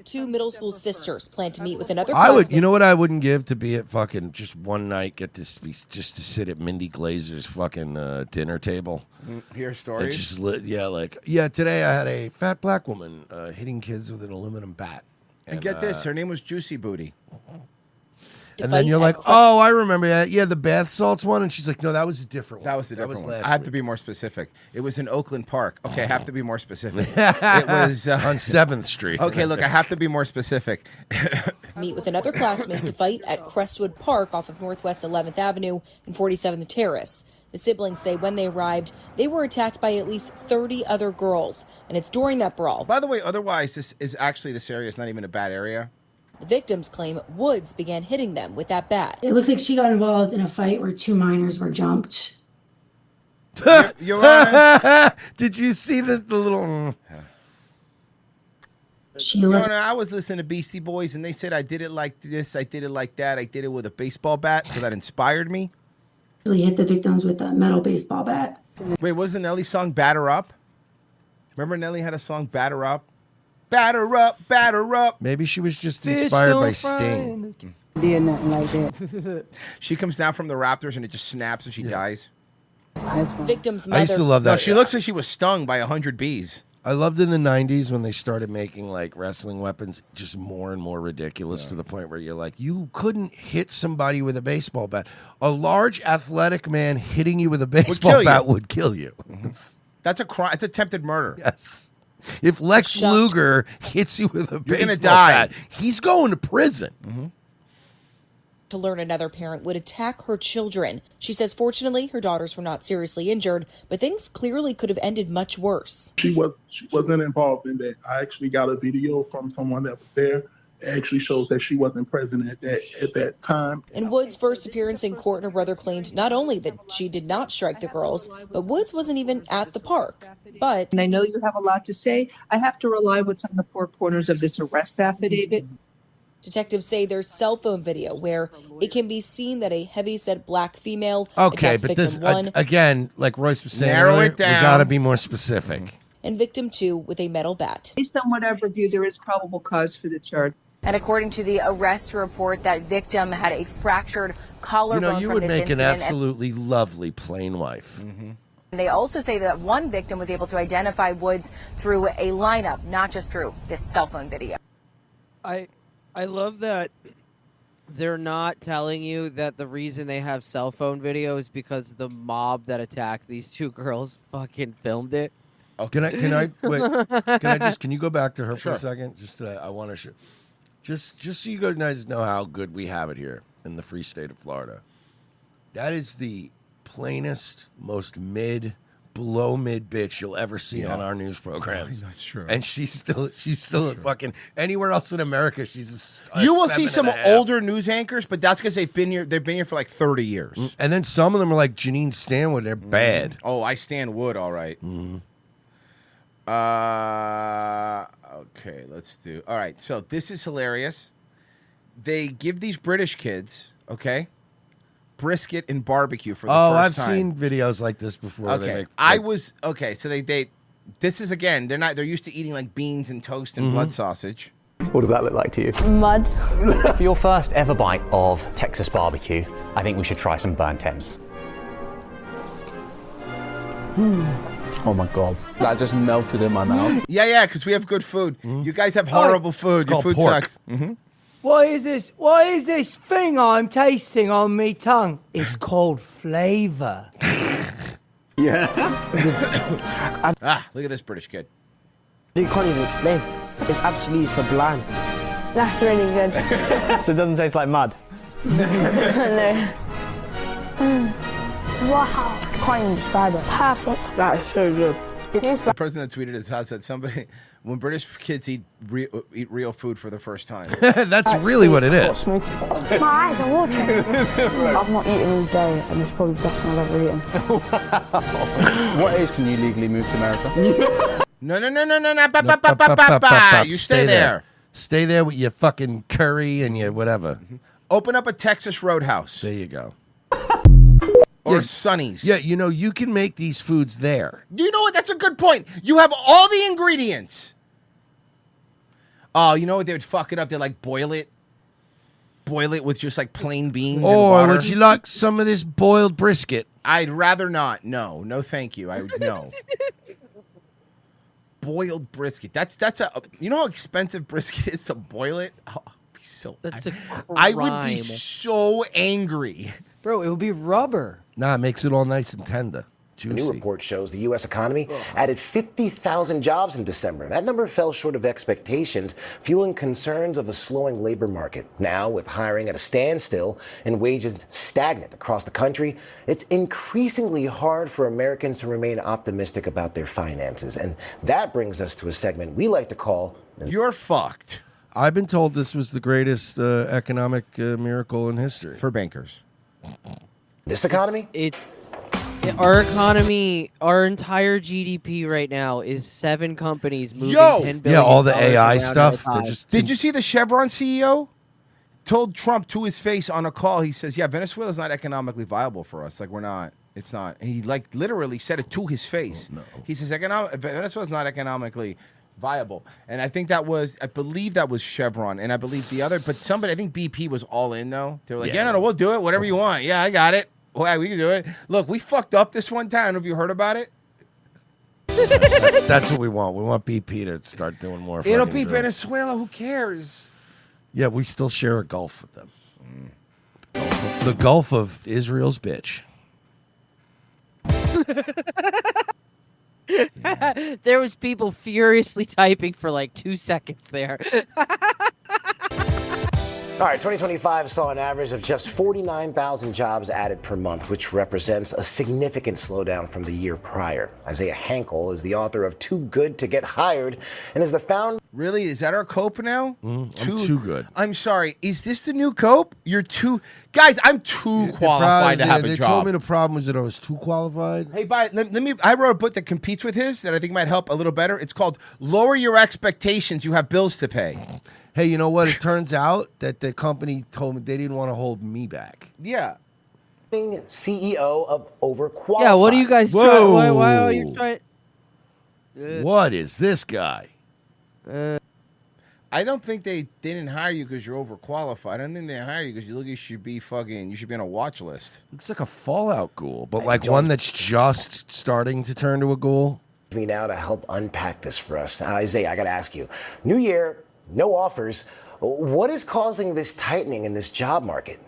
two middle school sisters plan to meet with another I would, classmate. you know what I wouldn't give to be at fucking just one night, get to just to sit at Mindy Glazer's fucking dinner table. Hear And stories? just today I had a fat black woman hitting kids with an aluminum bat. And get this, her name was Juicy Booty. And then you're like, oh, I remember that. Yeah, the bath salts one. And she's like, no, that was a different one. That was the different one. last I have week. to be more specific. It was in Oakland Park. Okay, I have to be more specific. It was on 7th Street. Okay, look, I have to be more specific. Meet with another classmate to fight at Crestwood Park off of Northwest 11th Avenue and 47th Terrace. The siblings say when they arrived, they were attacked by at least 30 other girls, and it's during that brawl. By the way, otherwise, this area is not even a bad area. The victims claim Woods began hitting them with that bat. It looks like she got involved in a fight where two minors were jumped. Your Honor. Did you see the little... Your Honor, I was listening to Beastie Boys, and they said I did it like this, I did it like that, I did it with a baseball bat, so that inspired me. He hit the victims with a metal baseball bat. Wait, wasn't Nelly's song Batter Up? Remember Nelly had a song Batter Up? Batter up, batter up. Maybe she was just inspired by Sting. Did nothing like that. She comes down from the Raptors and it just snaps and she dies. Victim's I mother. used to love that. No, she looks like she was stung by 100 bees. I loved in the 90s when they started making like wrestling weapons just more and more ridiculous to the point where you're like, you couldn't hit somebody with a baseball bat. A large athletic man hitting you with a baseball bat would kill you. That's a crime. It's attempted murder. Yes. If Lex Luger hits you with a baseball gonna die. bat, he's going to prison. To learn another parent would attack her children. She says fortunately her daughters were not seriously injured, but things clearly could have ended much worse. She wasn't involved in that. I actually got a video from someone that was there. It actually shows that she wasn't present at that time. In Woods' first appearance in court, her brother claimed not only that she did not strike the girls, but Woods wasn't even at the park. But And I know you have a lot to say. I have to rely what's on the four corners of this arrest affidavit. detectives say there's cell phone video where it can be seen that a heavyset black female Okay, attacks but victim this, 1 again, like Royce was saying Narrow earlier, it down. we got to be more specific. and victim 2 with a metal bat. Based on what I've reviewed, there is probable cause for the charge. And according to the arrest report, that victim had a fractured collarbone You from would this make an incident. absolutely lovely plain wife. And they also say that one victim was able to identify Woods through a lineup, not just through this cell phone video. I love that they're not telling you that the reason they have cell phone video is because the mob that attacked these two girls fucking filmed it. Oh, can I wait? Can you go back to her for Sure. a second? Just I want to show. Just so you guys know how good we have it here in the free state of Florida. That is the plainest, most below mid bitch you'll ever see on our news programs. That's true. And she's still a fucking anywhere else in America. She's a You will see some 7.5. older news anchors, but that's because they've been here for like 30 years. And then some of them are like Janine Stanwood. They're bad. Oh, I stand Wood, all right. Okay, let's do. All right, so this is hilarious. They give these British kids, okay, brisket and barbecue for the I've first time. seen videos like this before. Okay, So they. This is again. They're used to eating like beans and toast and blood sausage. What does that look like to you? Mud. For your first ever bite of Texas barbecue, I think we should try some burnt ends. Oh my god, that just melted in my mouth. Yeah, because we have good food. You guys have horrible food. Your called food pork. sucks. Mm-hmm. What is this? What is this thing I'm tasting on me tongue? It's called flavor. Yeah. Look at this British kid. You can't even explain. It's absolutely sublime. That's really good. So it doesn't taste like mud? No. Wow. Can't even describe it. Perfect. That is so good. It is The person that tweeted this has said somebody when British kids eat real food for the first time. That's really what it is. My eyes are watering. I've not eaten all day, and it's probably the best thing I've ever eaten. What age can you legally move to America? No. You stay there. Stay there with your fucking curry and your whatever. Open up a Texas Roadhouse. There you go. Or Sonny's. Yeah, you can make these foods there. Do you know what? That's a good point. You have all the ingredients. Oh, you know what? They would fuck it up. They'd like boil it with just like plain beans and Or water. would you like some of this boiled brisket? I'd rather not. No, thank you. No. Boiled brisket. That's a. You know how expensive brisket is to boil it? Oh, I'd be so. I would be crime. so angry. Bro, it would be rubber. Nah, it makes it all nice and tender. A new Juicy. report shows the U.S. economy added 50,000 jobs in December. That number fell short of expectations, fueling concerns of a slowing labor market. Now, with hiring at a standstill and wages stagnant across the country, it's increasingly hard for Americans to remain optimistic about their finances. And that brings us to a segment we like to call You're Fucked. I've been told this was the greatest economic miracle in history. For bankers. This economy? Our economy, our entire GDP right now is 7 companies moving Yo! $10 billion. Yeah, all the AI around stuff. at a They're time. just Did you see the Chevron CEO? Told Trump to his face on a call, he says, yeah, Venezuela's not economically viable for us. Like, we're not. It's not. And he, like, literally said it to his face. No. He says, Venezuela's not economically viable. And I think I believe that was Chevron. And I believe the other, but somebody, I think BP was all in, though. They were like, no, we'll do it. Whatever you want. Yeah, I got it. Well, yeah, we can do it. Look, we fucked up this one time. Have you heard about it? that's what we want. We want BP to start doing more. It'll fucking be drills. Venezuela. Who cares? Yeah, we still share a Gulf with them. The Gulf of Israel's bitch. There was people furiously typing for like 2 seconds there. All right, 2025 saw an average of just 49,000 jobs added per month, which represents a significant slowdown from the year prior. Isaiah Hankel is the author of Too Good to Get Hired and is the founder. Really? Is that our cope now? I'm too good. I'm sorry. Is this the new cope? You're too... Guys, I'm too qualified to have a They job. told me the problem was that I was too qualified. Hey, let me... I wrote a book that competes with his that I think might help a little better. It's called Lower Your Expectations. You have bills to pay. Hey, you know what? It turns out that the company told me they didn't want to hold me back. Yeah. CEO of Overqualified. Yeah, what are you guys trying? Why are you trying? What is this guy? I don't think they didn't hire you because you're overqualified. I don't think they hire you because you should be on a watch list. Looks like a Fallout ghoul, but like one that's just starting to turn to a ghoul. Me now to help unpack this for us. Isaiah, I got to ask you. New year, no offers. What is causing this tightening in this job market?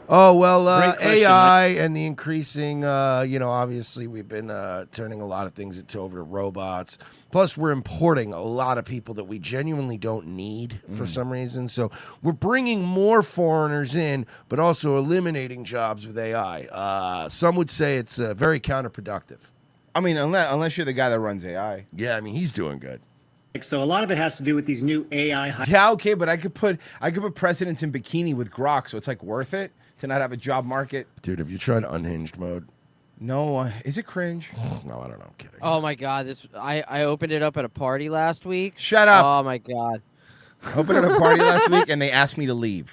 Oh, well, Great question. AI and the increasing, obviously we've been turning a lot of things over to robots. Plus, we're importing a lot of people that we genuinely don't need for some reason. So we're bringing more foreigners in, but also eliminating jobs with AI. Some would say it's very counterproductive. I mean, unless you're the guy that runs AI. Yeah, I mean, he's doing good. So a lot of it has to do with these new AI. Yeah, okay, but I could put presidents in bikini with Grok, so it's like worth it to not have a job market. Dude, have you tried unhinged mode? No, is it cringe? No, I don't know. I'm kidding. Oh my god, I opened it up at a party last week. Shut up. Oh my god. I opened at a party last week and they asked me to leave.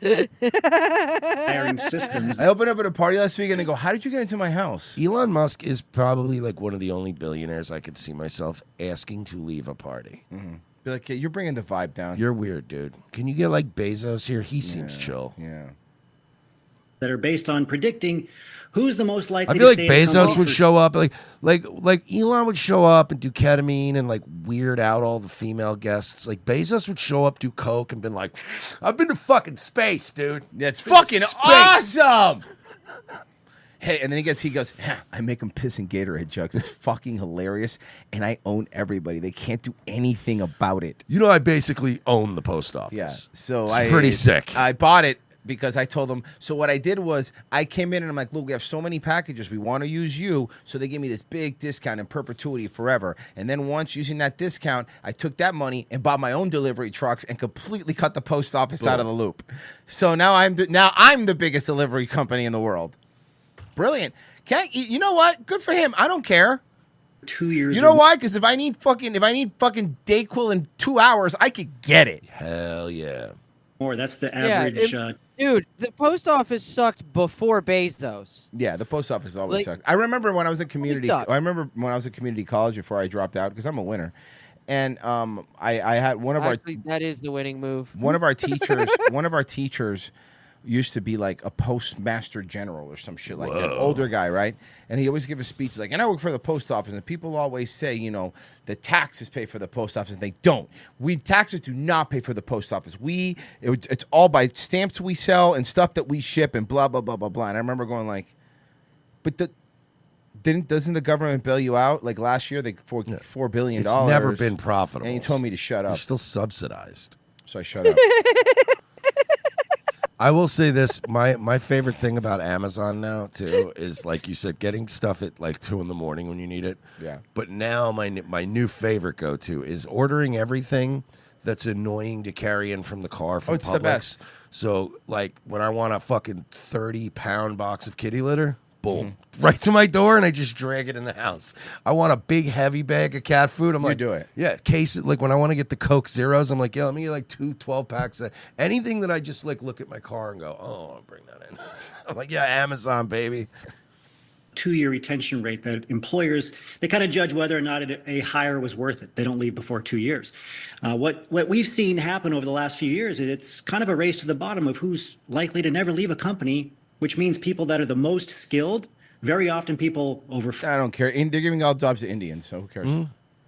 Hiring systems. I opened up at a party last week and they go, "How did you get into my house?" Elon Musk is probably like one of the only billionaires I could see myself asking to leave a party. Mm-hmm. Be like, "You're bringing the vibe down." You're weird, dude. Can you get like Bezos here? He seems chill. Yeah. That are based on predicting who's the most likely. I feel like to stay at Bezos home would for- show up, like Elon would show up and do ketamine and like weird out all the female guests. Like Bezos would show up, do coke, and been like, "I've been to fucking space, dude. That's Been to fucking space." awesome. Hey, and then he goes, I make them piss in Gatorade jugs. It's fucking hilarious, and I own everybody. They can't do anything about it. You know, I basically own the post office. Yeah, so it's pretty sick. I bought it because I told them. So what I did was I came in and I'm like, look, we have so many packages. We want to use you. So they gave me this big discount in perpetuity forever. And then once using that discount, I took that money and bought my own delivery trucks and completely cut the post office out of the loop. So now I'm the biggest delivery company in the world. Brilliant. You know what? Good for him. I don't care. 2 years. You know why? Because if I need fucking Dayquil in 2 hours, I could get it. Hell yeah. More. That's the average. Dude, the post office sucked before Bezos. Yeah, the post office always Like- sucked. I remember when I was in community. sucked. I remember when I was in community college before I dropped out because I'm a winner. And I had one of Actually, that is the winning move. one of our teachers used to be like a postmaster general or some shit like that. Whoa. Older guy, right? And he always give a speech like, and I work for the post office, and people always say, you know, the taxes pay for the post office, and they don't. Taxes do not pay for the post office. It's all by stamps we sell and stuff that we ship and blah blah blah blah blah. And I remember going like, but doesn't the government bail you out? Like last year, they $4 billion. It's never been profitable. And he told me to shut up. You're still subsidized. So I shut up. I will say this: my favorite thing about Amazon now too is, like you said, getting stuff at like 2 a.m. when you need it. Yeah. But now my new favorite go-to is ordering everything that's annoying to carry in from the car from Oh, it's Publix. the best. So like when I want a fucking 30-pound box of kitty litter, boom, right to my door, and I just drag it in the house. I want a big heavy bag of cat food. I'm You like, do it. Yeah, case it. Like when I want to get the Coke Zeros, I'm like, yeah, let me get like 2 12-packs. Anything that I just like look at my car and go, oh, I'll bring that in. I'm like, yeah, Amazon, baby. 2-year retention rate that employers, they kind of judge whether or not a hire was worth it. They don't leave before 2 years. What we've seen happen over the last few years is it's kind of a race to the bottom of who's likely to never leave a company, which means people that are the most skilled, very often people over. I don't care. They're giving all jobs to Indians, so who cares?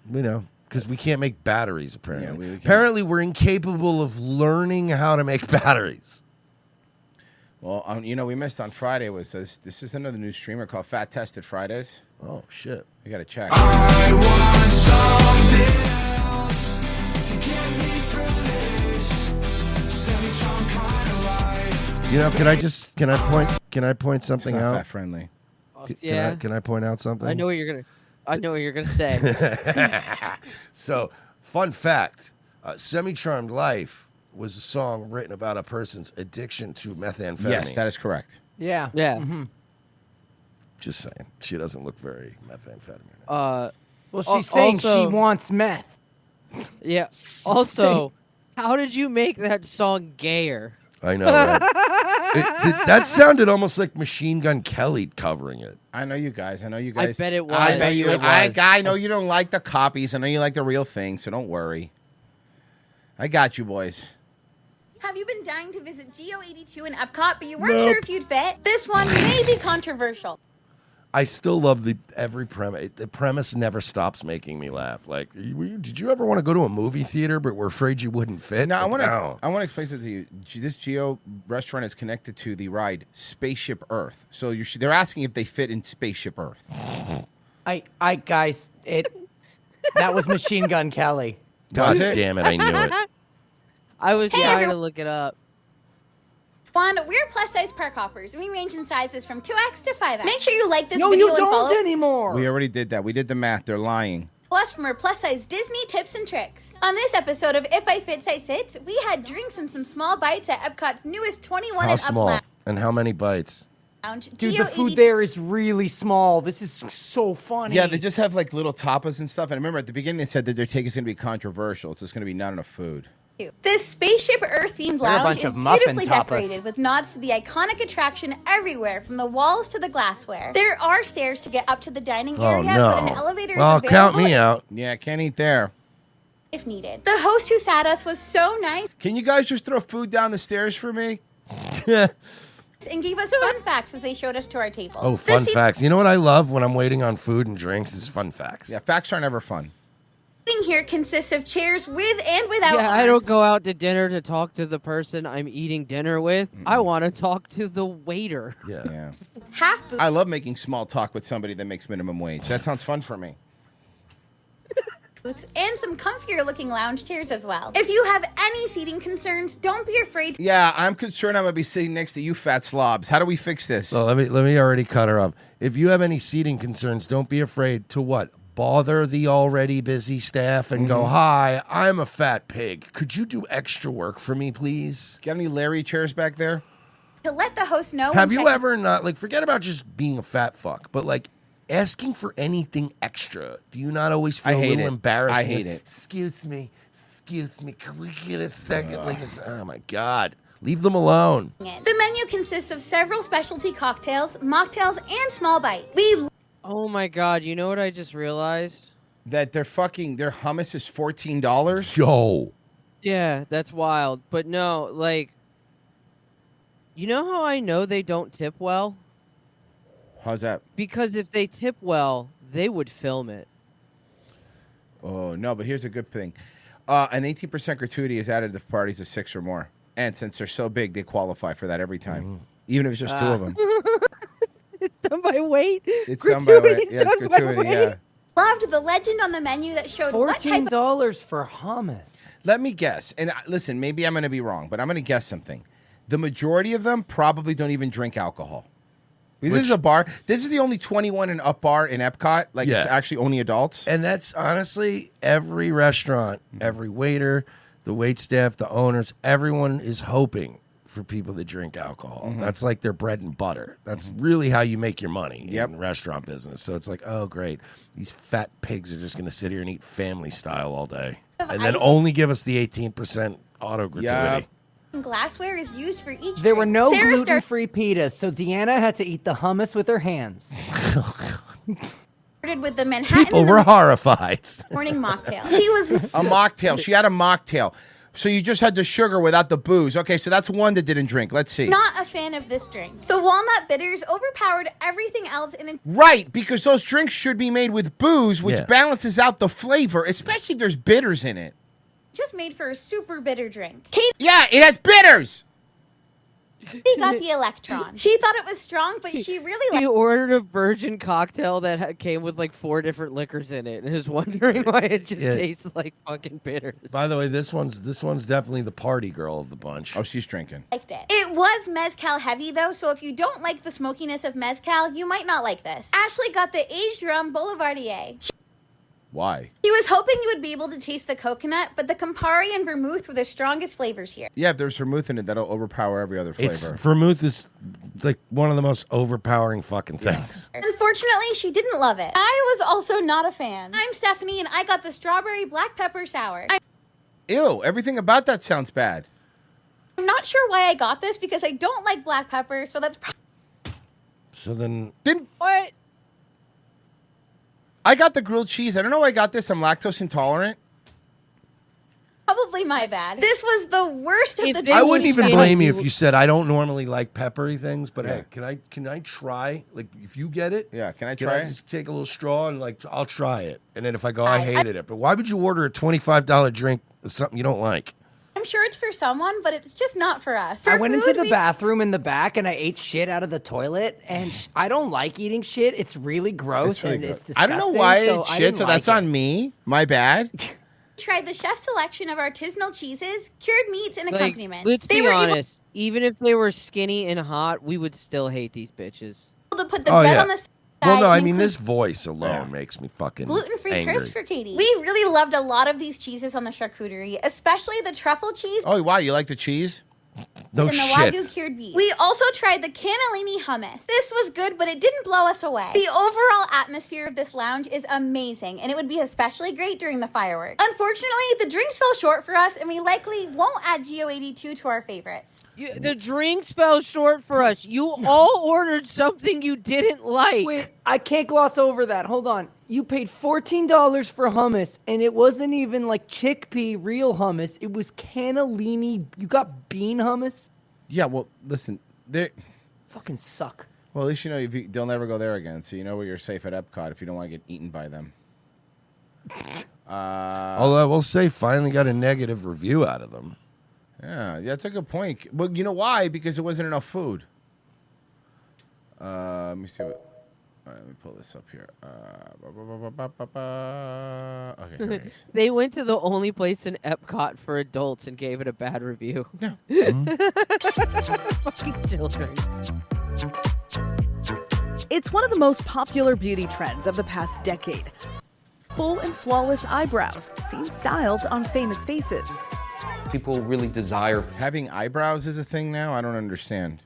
We know. Because we can't make batteries, apparently. we can't. Apparently, we're incapable of learning how to make batteries. Well, you know, we missed on Friday was this. This is another new streamer called Fat Tested Fridays. Oh shit! You got to check. You know, can I point something not out? fat friendly. Yeah. Can I point out something? I know what you're gonna say. So, fun fact: "Semi-Charmed Life" was a song written about a person's addiction to methamphetamine. Yes, that is correct. Yeah. Yeah. Mhm. Just saying, she doesn't look very methamphetamine. Well, she's saying she also- wants meth. Yeah. Also, how did you make that song gayer? I know. Right? That sounded almost like Machine Gun Kelly covering it. I know you guys. I bet it was. I bet you. I was. know you don't like the copies. I know you like the real thing, so don't worry. I got you, boys. Have you been dying to visit Geo82 in Epcot, but you weren't sure if you'd fit? This one may be controversial. I still love every premise. The premise never stops making me laugh. Like, did you ever want to go to a movie theater, but were afraid you wouldn't fit? Now, Like, I want to explain something to you. This Geo restaurant is connected to the ride Spaceship Earth. So they're asking if they fit in Spaceship Earth. I guys, that was Machine Gun Kelly. God damn it! I knew it. I was Hey, trying to everyone. look it up. One, we're plus-size park hoppers. We range in sizes from 2X to 5X. Make sure you like this No, video you and follow don't anymore. We already did that. We did the math. They're lying. us from our plus-size Disney tips and tricks. On this episode of If I Fit, I Sit, we had drinks and some small bites at Epcot's newest 21 How and small Up and how many bites? lounge. Dude, the food there is really small. This is so funny. Yeah, they just have like little tapas and stuff. And I remember at the beginning they said that their take is going to be controversial. It's just going to be not enough food. This Spaceship Earth-themed They're a lounge bunch is of muffin beautifully tapas. decorated with nods to the iconic attraction everywhere, from the walls to the glassware. There are stairs to get up to the dining Oh area, no! but an elevator Well, is count available me out. Yeah, can't eat there. if needed. The host who sat us was so nice Can you guys just throw food down the stairs for me? and gave us fun facts as they showed us to our table. Oh, fun facts. You know what I love when I'm waiting on food and drinks is fun facts. Yeah, facts are never fun. Seating here consists of chairs with and without Yeah, I arms. don't go out to dinner to talk to the person I'm eating dinner with. I want to talk to the waiter. Yeah. Half booth I love making small talk with somebody that makes minimum wage. That sounds fun for me. booths and some comfier looking lounge chairs as well. If you have any seating concerns, don't be afraid to Yeah, I'm concerned I'm going to be sitting next to you fat slobs. How do we fix this? So let me already cut her off. If you have any seating concerns, don't be afraid to what? Bother the already busy staff and go, hi, I'm a fat pig. Could you do extra work for me, please? Got any Larry chairs back there? let the host know. Have when you checking- ever not, like, forget about just being a fat fuck, but like asking for anything extra? Do you not always feel I a hate little it. embarrassed? I hate it. Excuse me, can we get a second? Like, oh my God. Leave them alone. The menu consists of several specialty cocktails, mocktails, and small bites. We Oh my god, you know what I just realized? that their hummus is $14. Yo. Yeah, that's wild. But no, like, you know how I know they don't tip well? How's that? Because if they tip well, they would film it. Oh, no, but here's a good thing. An 18% gratuity is added if parties of 6 or more. And since they're so big, they qualify for that every time. Even if it's just 2 of them. It's done by weight. It's done by weight. Gratuity's Yeah, it's done by gratuity, weight. yeah. Loved the legend on the menu that showed what type of $14 for hummus. Let me guess. And listen, maybe I'm going to be wrong, but I'm going to guess something. The majority of them probably don't even drink alcohol. This is a bar. This is the only 21 and up bar in Epcot. Like, it's actually only adults. And that's honestly every restaurant, every waiter, the wait staff, the owners, everyone is hoping for people that drink alcohol. That's like their bread and butter. That's really how you make your money in the restaurant business. So it's like, oh, great. These fat pigs are just going to sit here and eat family style all day. And then only give us the 18% auto gratuity. glassware is used for each There were drink. no Sarah gluten-free pitas, so Deanna had to eat the hummus with her hands. started with the Manhattan People in the were horrified. morning mocktail. She was A mocktail. She had a mocktail. So you just had the sugar without the booze. Okay, so that's one that didn't drink. Let's see. not a fan of this drink. The walnut bitters overpowered everything else in Right, because those drinks should be made with booze, which Yeah. balances out the flavor, especially if there's bitters in it. just made for a super bitter drink. Yeah, it has bitters. Katie got the Electron. She thought it was strong, but she really He liked ordered a virgin cocktail that came with like 4 different liquors in it, and is wondering why it just Yeah. tastes like fucking bitters. By the way, this one's definitely the party girl of the bunch. Oh, she's drinking. it. It was mezcal heavy though, so if you don't like the smokiness of mezcal, you might not like this. Ashley got the aged rum Boulevardier. Why? She was hoping you would be able to taste the coconut, but the Campari and vermouth were the strongest flavors here. Yeah, if there's vermouth in it, that'll overpower every other flavor. It's vermouth is like one of the most overpowering fucking things. Unfortunately, she didn't love it. I was also not a fan. I'm Stephanie, and I got the strawberry black pepper sour. Ew, everything about that sounds bad. I'm not sure why I got this because I don't like black pepper, so that's So then What? I got the grilled cheese. I don't know why I got this. I'm lactose intolerant. probably my bad. This was the worst of the I wouldn't even drinks. blame you if you said I don't normally like peppery things, but hey, can I try? Like if you get it, can I can try I it? just take a little straw and like I'll try it, and then if I go I hated it, but why would you order a $25 drink of something you don't like? I'm sure it's for someone, but it's just not for us. I went into the bathroom in the back and I ate shit out of the toilet, and I don't like eating shit. It's really gross It's really and good. it's disgusting. I don't know why so it's I shit, didn't so like that's it. on me. My bad. Tried the chef's selection of artisanal cheeses, cured meats, and Like, accompaniments. let's They be were able honest. Even if they were skinny and hot, we would still hate these bitches. to put the bread on the side. Well, no, I and mean include this voice alone makes me fucking gluten-free angry. crisps for Katie. We really loved a lot of these cheeses on the charcuterie, especially the truffle cheese Oh, wow, you like the cheese? No and the shit. Wagyu cured beef. We also tried the cannellini hummus. This was good, but it didn't blow us away. The overall atmosphere of this lounge is amazing, and it would be especially great during the fireworks. Unfortunately, the drinks fell short for us, and we likely won't add Geo82 to our favorites. The drinks fell short for us. You all ordered something you didn't like. Wait, I can't gloss over that. Hold on. You paid $14 for hummus, and it wasn't even like chickpea real hummus. It was cannellini. You got bean hummus? Yeah, well, listen, they fucking suck. Well, at least you know they'll never go there again, so you know where you're safe at Epcot if you don't want to get eaten by them. Although I will say, finally got a negative review out of them. Yeah, that's a good point. Well, you know why? Because there wasn't enough food. Let me see what. All right, let me pull this up here. Okay, here it is. They went to the only place in Epcot for adults and gave it a bad review. Yeah. Fucking children. It's one of the most popular beauty trends of the past decade. Full and flawless eyebrows, seen styled on famous faces. People really desire having eyebrows is a thing now. I don't understand.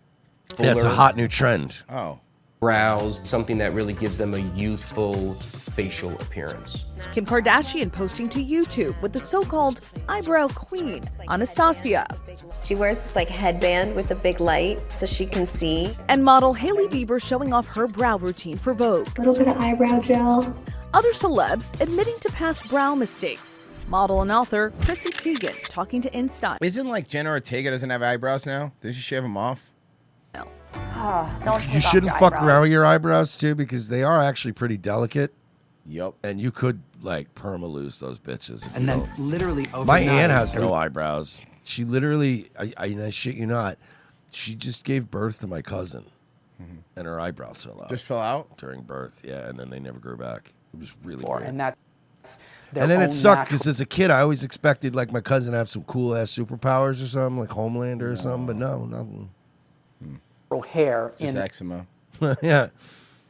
Yeah, it's a hot new trend. Oh. Brows, something that really gives them a youthful facial appearance. Kim Kardashian posting to YouTube with the so-called eyebrow queen, Anastasia. She wears this like headband with a big light so she can see. And model Hailey Bieber showing off her brow routine for Vogue. A little bit of eyebrow gel. Other celebs admitting to past brow mistakes. Model and author Chrissy Teigen talking to InStyle. Isn't like Jenna Ortega doesn't have eyebrows now? Did she shave them off? You shouldn't fuck around with your eyebrows too, because they are actually pretty delicate. Yep. And you could like perma-lose those bitches. And then literally overnight. My aunt has no eyebrows. She literally, I shit you not, she just gave birth to my cousin, and her eyebrows fell out. Just fell out during birth, yeah, and then they never grew back. It was really weird. And that's And then it sucked because as a kid, I always expected like my cousin to have some cool ass superpowers or something, like Homelander or something. But no, nothing. hair Just in eczema. Yeah.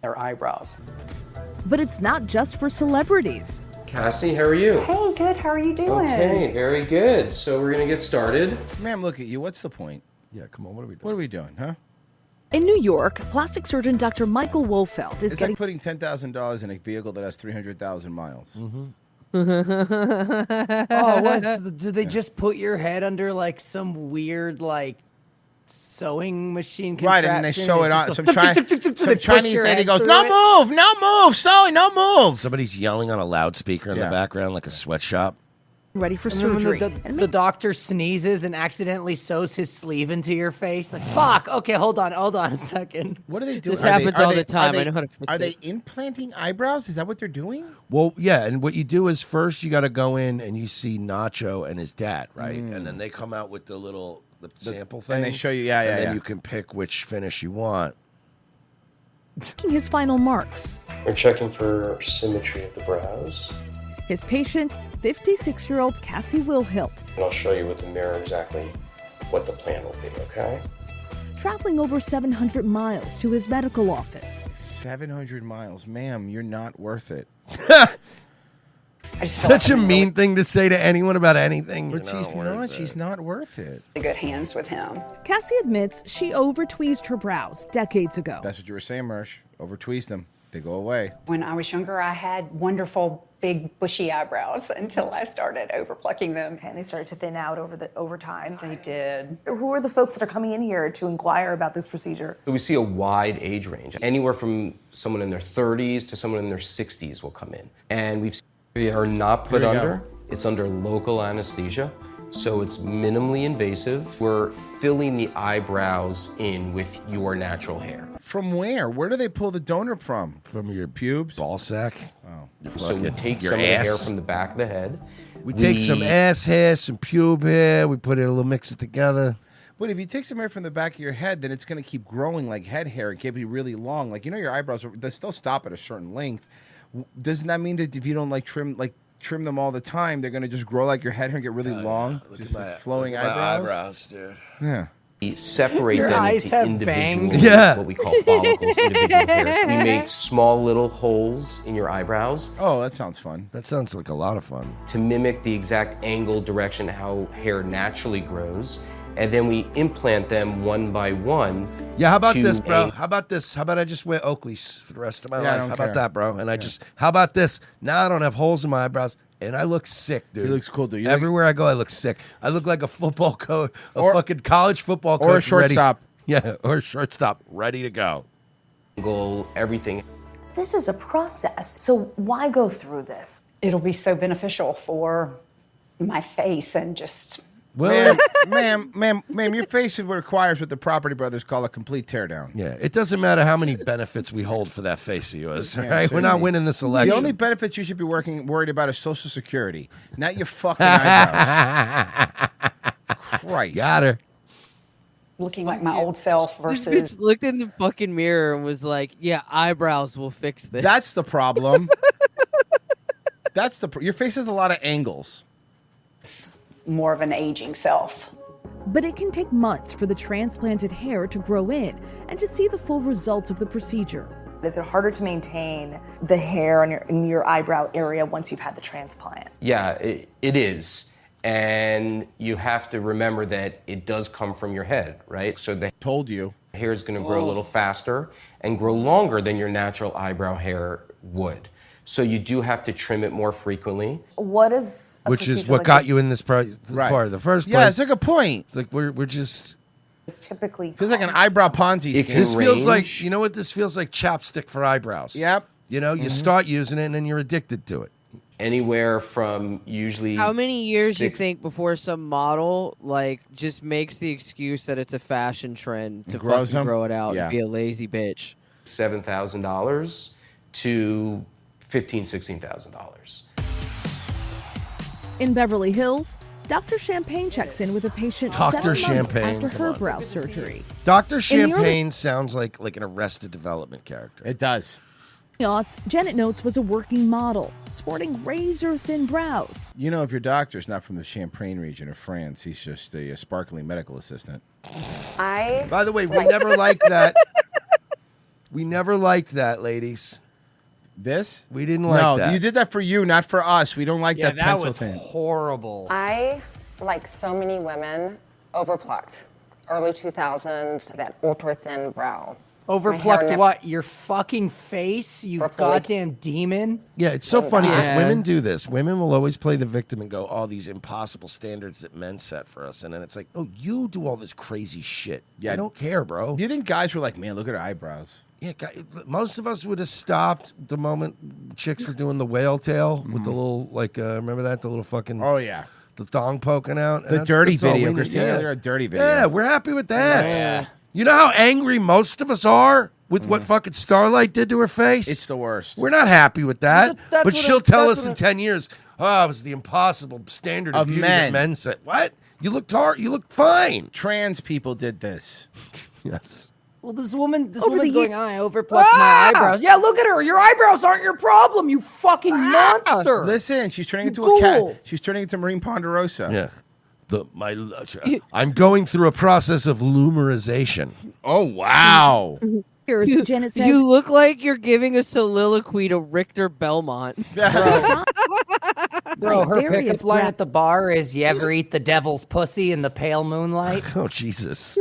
their eyebrows. But it's not just for celebrities. Cassie, how are you? Hey, good. How are you doing? Okay, very good. So we're gonna get started. Ma'am, look at you. What's the point? Yeah, come on. What are we doing? What are we doing, huh? In New York, plastic surgeon Dr. Michael Wolfeld is It's getting like putting $10,000 in a vehicle that has 300,000 miles. Oh, what? Did they just put your head under like some weird like sewing machine? Right, and they sew it on. just Some, goes Chi- tuk, tuk, tuk, tuk, some they push Chinese your lady head goes, through no it." move, no move, sorry, no move. Somebody's yelling on a loudspeaker in the background like a sweatshop. ready for And then when surgery. the doctor sneezes and accidentally sews his sleeve into your face. Like, fuck. Okay, hold on a second. What are they doing? This happens all the time. I know how to fix Are it. they implanting eyebrows? Is that what they're doing? Well, yeah, and what you do is first you got to go in and you see Nacho and his dad, right? Mm. And then they come out with the sample thing, and they show you, yeah, and yeah, then yeah. you can pick which finish you want. Making his final marks. We're checking for symmetry of the brows. His patient, 56-year-old Cassie Wilhilt, And I'll show you with the mirror exactly what the plan will be, okay? traveling over 700 miles to his medical office. 700 miles. Ma'am, you're not worth it. Such a mean thing to say to anyone about anything. But she's not worth it. Good hands with him. Cassie admits she over-tweezed her brows decades ago. That's what you were saying, Mersh. Over-tweezed them. They go away. When I was younger, I had wonderful, big, bushy eyebrows until I started over-plucking them. And they started to thin out over time. They did. Who are the folks that are coming in here to inquire about this procedure? So we see a wide age range. Anywhere from someone in their 30s to someone in their 60s will come in. And we are not put Here we under. go. It's under local anesthesia. So it's minimally invasive. We're filling the eyebrows in with your natural hair. From where? Where do they pull the donor from? From your pubes? Ball sack. Oh. So we take your some of the hair ass. from the back of the head. We take some ass hair, some pube hair. We put it a little, mix it together. But if you take some hair from the back of your head, then it's going to keep growing like head hair. It can't be really long. Like, you know, your eyebrows, they still stop at a certain length. Doesn't that mean that if you don't trim them all the time, they're going to just grow like your head hair and get really long? Look Just at like my flowing look at my eyebrows? eyebrows, dude. Yeah. We separate Your them eyes into have individual, bangs. Yeah. what we call follicles, individual hairs. We make small little holes in your eyebrows Oh, that sounds fun. That sounds like a lot of fun. to mimic the exact angle, direction, how hair naturally grows. And then we implant them one by one. Yeah, how about to this, bro? a- How about this? How about I just wear Oakleys for the rest of my Yeah, I life? don't How care. about that, bro? And how about this? Now I don't have holes in my eyebrows, and I look sick, dude. He looks cool, dude. You Everywhere I go, I look sick. I look like a football coach, Or- fucking college football coach. or a shortstop. Yeah, or a shortstop, ready to go. Angle, everything. This is a process. So why go through this? It'll be so beneficial for my face and just... Ma'am, your face requires what the Property Brothers call a complete teardown. Yeah, it doesn't matter how many benefits we hold for that face of yours, Yeah, right? We're not certainly. winning this election. The only benefits you should be worried about is Social Security, not your fucking eyebrows. Christ. Got her. looking like my old self This versus... bitch looked in the fucking mirror and was like, "Yeah, eyebrows will fix this." That's the problem. Your face has a lot of angles. more of an aging self. But it can take months for the transplanted hair to grow in and to see the full results of the procedure. Is it harder to maintain the hair in your eyebrow area once you've had the transplant? Yeah, it is. And you have to remember that it does come from your head, right? So the hair is going to grow a little faster and grow longer than your natural eyebrow hair would. So you do have to trim it more frequently. What is a Which is procedure what like got that you in this part in the first place. Yeah, it's like a point. It's like we're just. is typically Feels like an eyebrow Ponzi scheme. This feels like, you know what this feels like? Chapstick for eyebrows. Yep. You know, you start using it and then you're addicted to it. Anywhere from usually How many years do you 6 think before some model like just makes the excuse that it's a fashion trend to grows fucking them? grow it out Yeah. and be a lazy bitch? $7,000 to $16,000. In Beverly Hills, Dr. Champagne checks in with a patient Dr. 7 months Champagne, after come her on. brow surgery. Dr. In the Champagne sounds like an Arrested Development character. It does. Aughts, Janet Notes was a working model, sporting razor-thin brows. You know, if your doctor's not from the Champagne region of France, he's just a sparkling medical assistant. By the way, we never liked that. We never liked that, ladies. This? We didn't like no, that. you did that for you, not for us. We don't like that pencil thin. horrible. I, like so many women, overplucked. Early 2000s, that ultra-thin brow. Overplucked what? Your fucking face, you goddamn demon. Yeah, it's so funny because Yeah. women do this. Women will always play the victim and go, "Oh, these impossible standards that men set for us," and then it's like, "Oh, you do all this crazy shit." Yeah. I don't care, bro. Do you think guys were like, man, look at her eyebrows? Yeah, most of us would have stopped the moment chicks were doing the whale tail with the little remember that, the little fucking the thong poking out. The And dirty that's all video, we need. Christina, they're a dirty video. Yeah, we're happy with that. Yeah. You know how angry most of us are with what fucking Starlight did to her face? It's the worst. We're not happy with that. That's but what she'll I- tell that's us in what 10 years, oh, it was the impossible standard of Of beauty men. that men said. What? You looked hard. You look fine. Trans people did this. Yes. Well, this woman's the going, I overplucked my eyebrows. Yeah, look at her. Your eyebrows aren't your problem, you fucking monster. Listen, she's turning into You a cat. ghoul. She's turning into Marine Ponderosa. Yeah. I'm going through a process of lumerization. Oh, wow. Here's Janet says, You look like you're giving a soliloquy to Richter Belmont. Bro, her Various pickup line brow- at the bar is, "You ever eat the devil's pussy in the pale moonlight?" Oh, Jesus.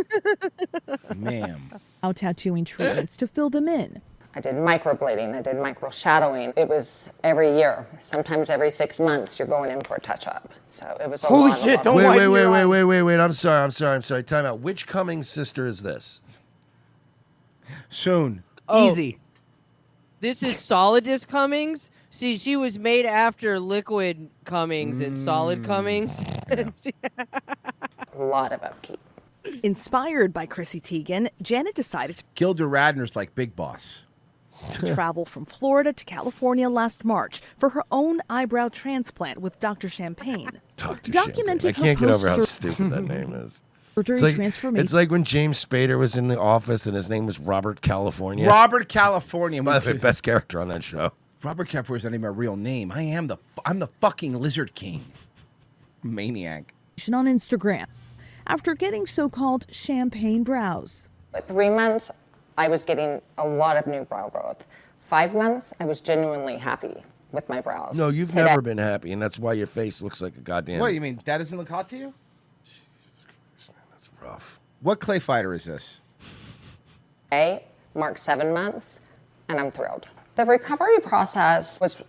Ma'am. brow tattooing treatments to fill them in. I did microblading, I did micro shadowing. It was every year. Sometimes every 6 months you're going in for a touch-up. So it was a Holy lot, shit, a don't lot. Wait. I'm sorry. Time out. Which Cummings sister is this? Soon. Easy. This is Solidus Cummings. See, she was made after Liquid Cummings and Solid Cummings. A lot of upkeep. Inspired by Chrissy Teigen, Janet decided Gilda Radner's like Big Boss. to travel from Florida to California last March for her own eyebrow transplant with Dr. Champagne. Documenting I can't get over how her stupid that name is. surgery It's like, transformation. it's like when James Spader was in The Office and his name was Robert California. Robert California. By the way, best character on that show. Robert California is not even my real name. I'm the fucking Lizard King. Maniac. on Instagram after getting so-called champagne brows. At 3 months, I was getting a lot of new brow growth. 5 months, I was genuinely happy with my brows. No, you've Today- never been happy, and that's why your face looks like a goddamn. What, you mean that doesn't look hot to you? That's rough. What clay fighter is this? Marked 7 months, and I'm thrilled. The recovery process was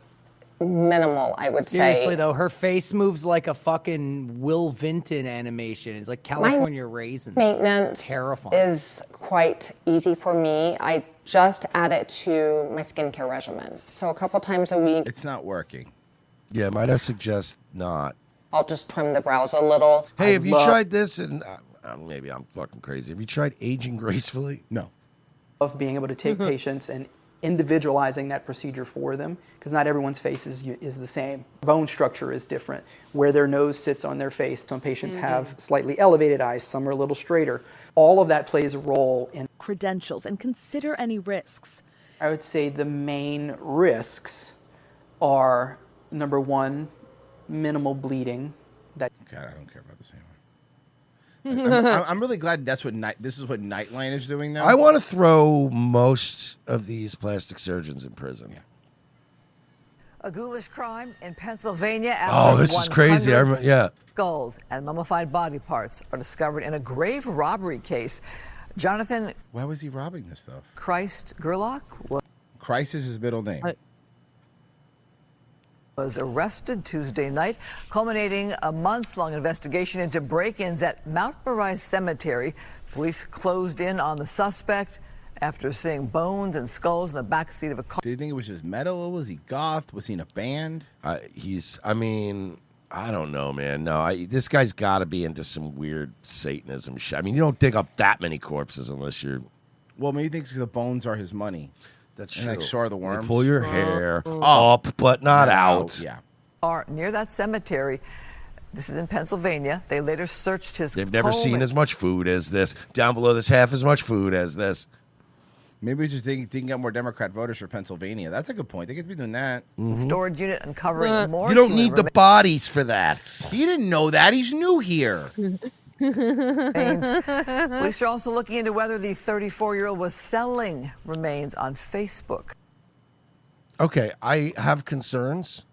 minimal, I would say. Seriously though, her face moves like a fucking Will Vinton animation. It's like California raisins. Maintenance Terrifying. is quite easy for me. I just add it to my skincare regimen. So a couple times a week, It's not working. Yeah, might I suggest not? I'll just trim the brows a little. Hey, I have you love- tried this? And maybe I'm fucking crazy. Have you tried aging gracefully? No. Of being able to take patients and individualizing that procedure for them, because not everyone's face is the same. Bone structure is different. Where their nose sits on their face, some patients have slightly elevated eyes, some are a little straighter. All of that plays a role in Credentials and consider any risks. I would say the main risks are, number one, minimal bleeding. That God, I don't care about the same one. I'm really glad this is what Nightline is doing now. I want to throw most of these plastic surgeons in prison. A ghoulish crime in Pennsylvania Oh, after this is crazy. I remember, yeah. skulls and mummified body parts are discovered in a grave robbery case. Jonathan Why was he robbing this stuff? Christ Gerlach Christ is his middle name. was arrested Tuesday night, culminating a months-long investigation into break-ins at Mount Moriah Cemetery. Police closed in on the suspect after seeing bones and skulls in the backseat of a car. Did you think it was just metal? Was he goth? Was he in a band? I don't know, man. No, this guy's got to be into some weird Satanism shit. I mean, you don't dig up that many corpses unless you're. Well, maybe he thinks the bones are his money. That's and true. like Saw the They Worms. pull your hair up, but not out. Yeah. Are near that cemetery. This is in Pennsylvania. They later searched his They've never home seen and- as much food as this. Down below, there's half as much food as this. Maybe he's just thinking get more Democrat voters for Pennsylvania. That's a good point. They could be doing that. storage unit uncovering more. You don't human need the bodies for that. He didn't know that. He's new here. remains. Police are also looking into whether the 34-year-old was selling remains on Facebook. Okay, I have concerns.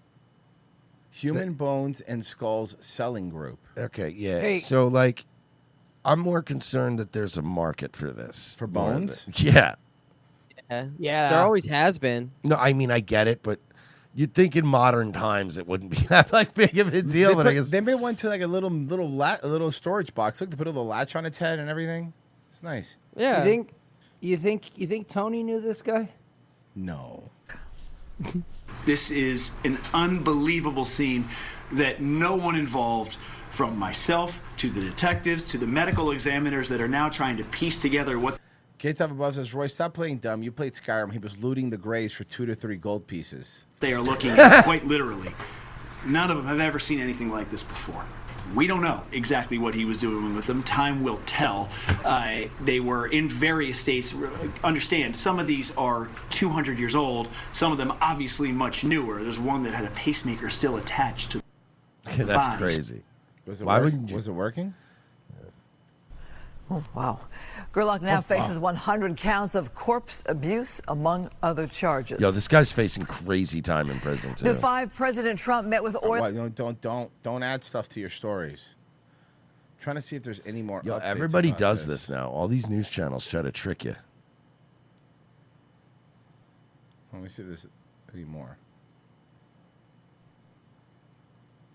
Human Bones and Skulls Selling Group. Okay, yeah. Hey. So, like, I'm more concerned that there's a market for this. For more bones? than- Yeah. Yeah. There always has been. No, I mean, I get it, but you'd think in modern times it wouldn't be that like big of a deal. But I guess They may went to like a little storage box. Look, they put a little latch on its head and everything. It's nice. Yeah. You think Tony knew this guy? No. This is an unbelievable scene that no one involved, from myself to the detectives to the medical examiners that are now trying to piece together what. Kids Up Above says, Roy, stop playing dumb. You played Skyrim. He was looting the graves for 2 to 3 gold pieces. They are looking at, quite literally. None of them have ever seen anything like this before. We don't know exactly what he was doing with them. Time will tell. They were in various states. Understand, some of these are 200 years old. Some of them obviously much newer. There's one that had a pacemaker still attached to the that's bodies. crazy. Was it Why work- wouldn't you? Was it working? Oh, wow. Gerlach now faces 100 counts of corpse abuse, among other charges. Yo, this guy's facing crazy time in prison too. New 5, President Trump met with oil. Why, don't add stuff to your stories. Trying to see if there's any more. Yo, updates everybody about does this now. All these news channels try to trick you. Let me see if there's any more.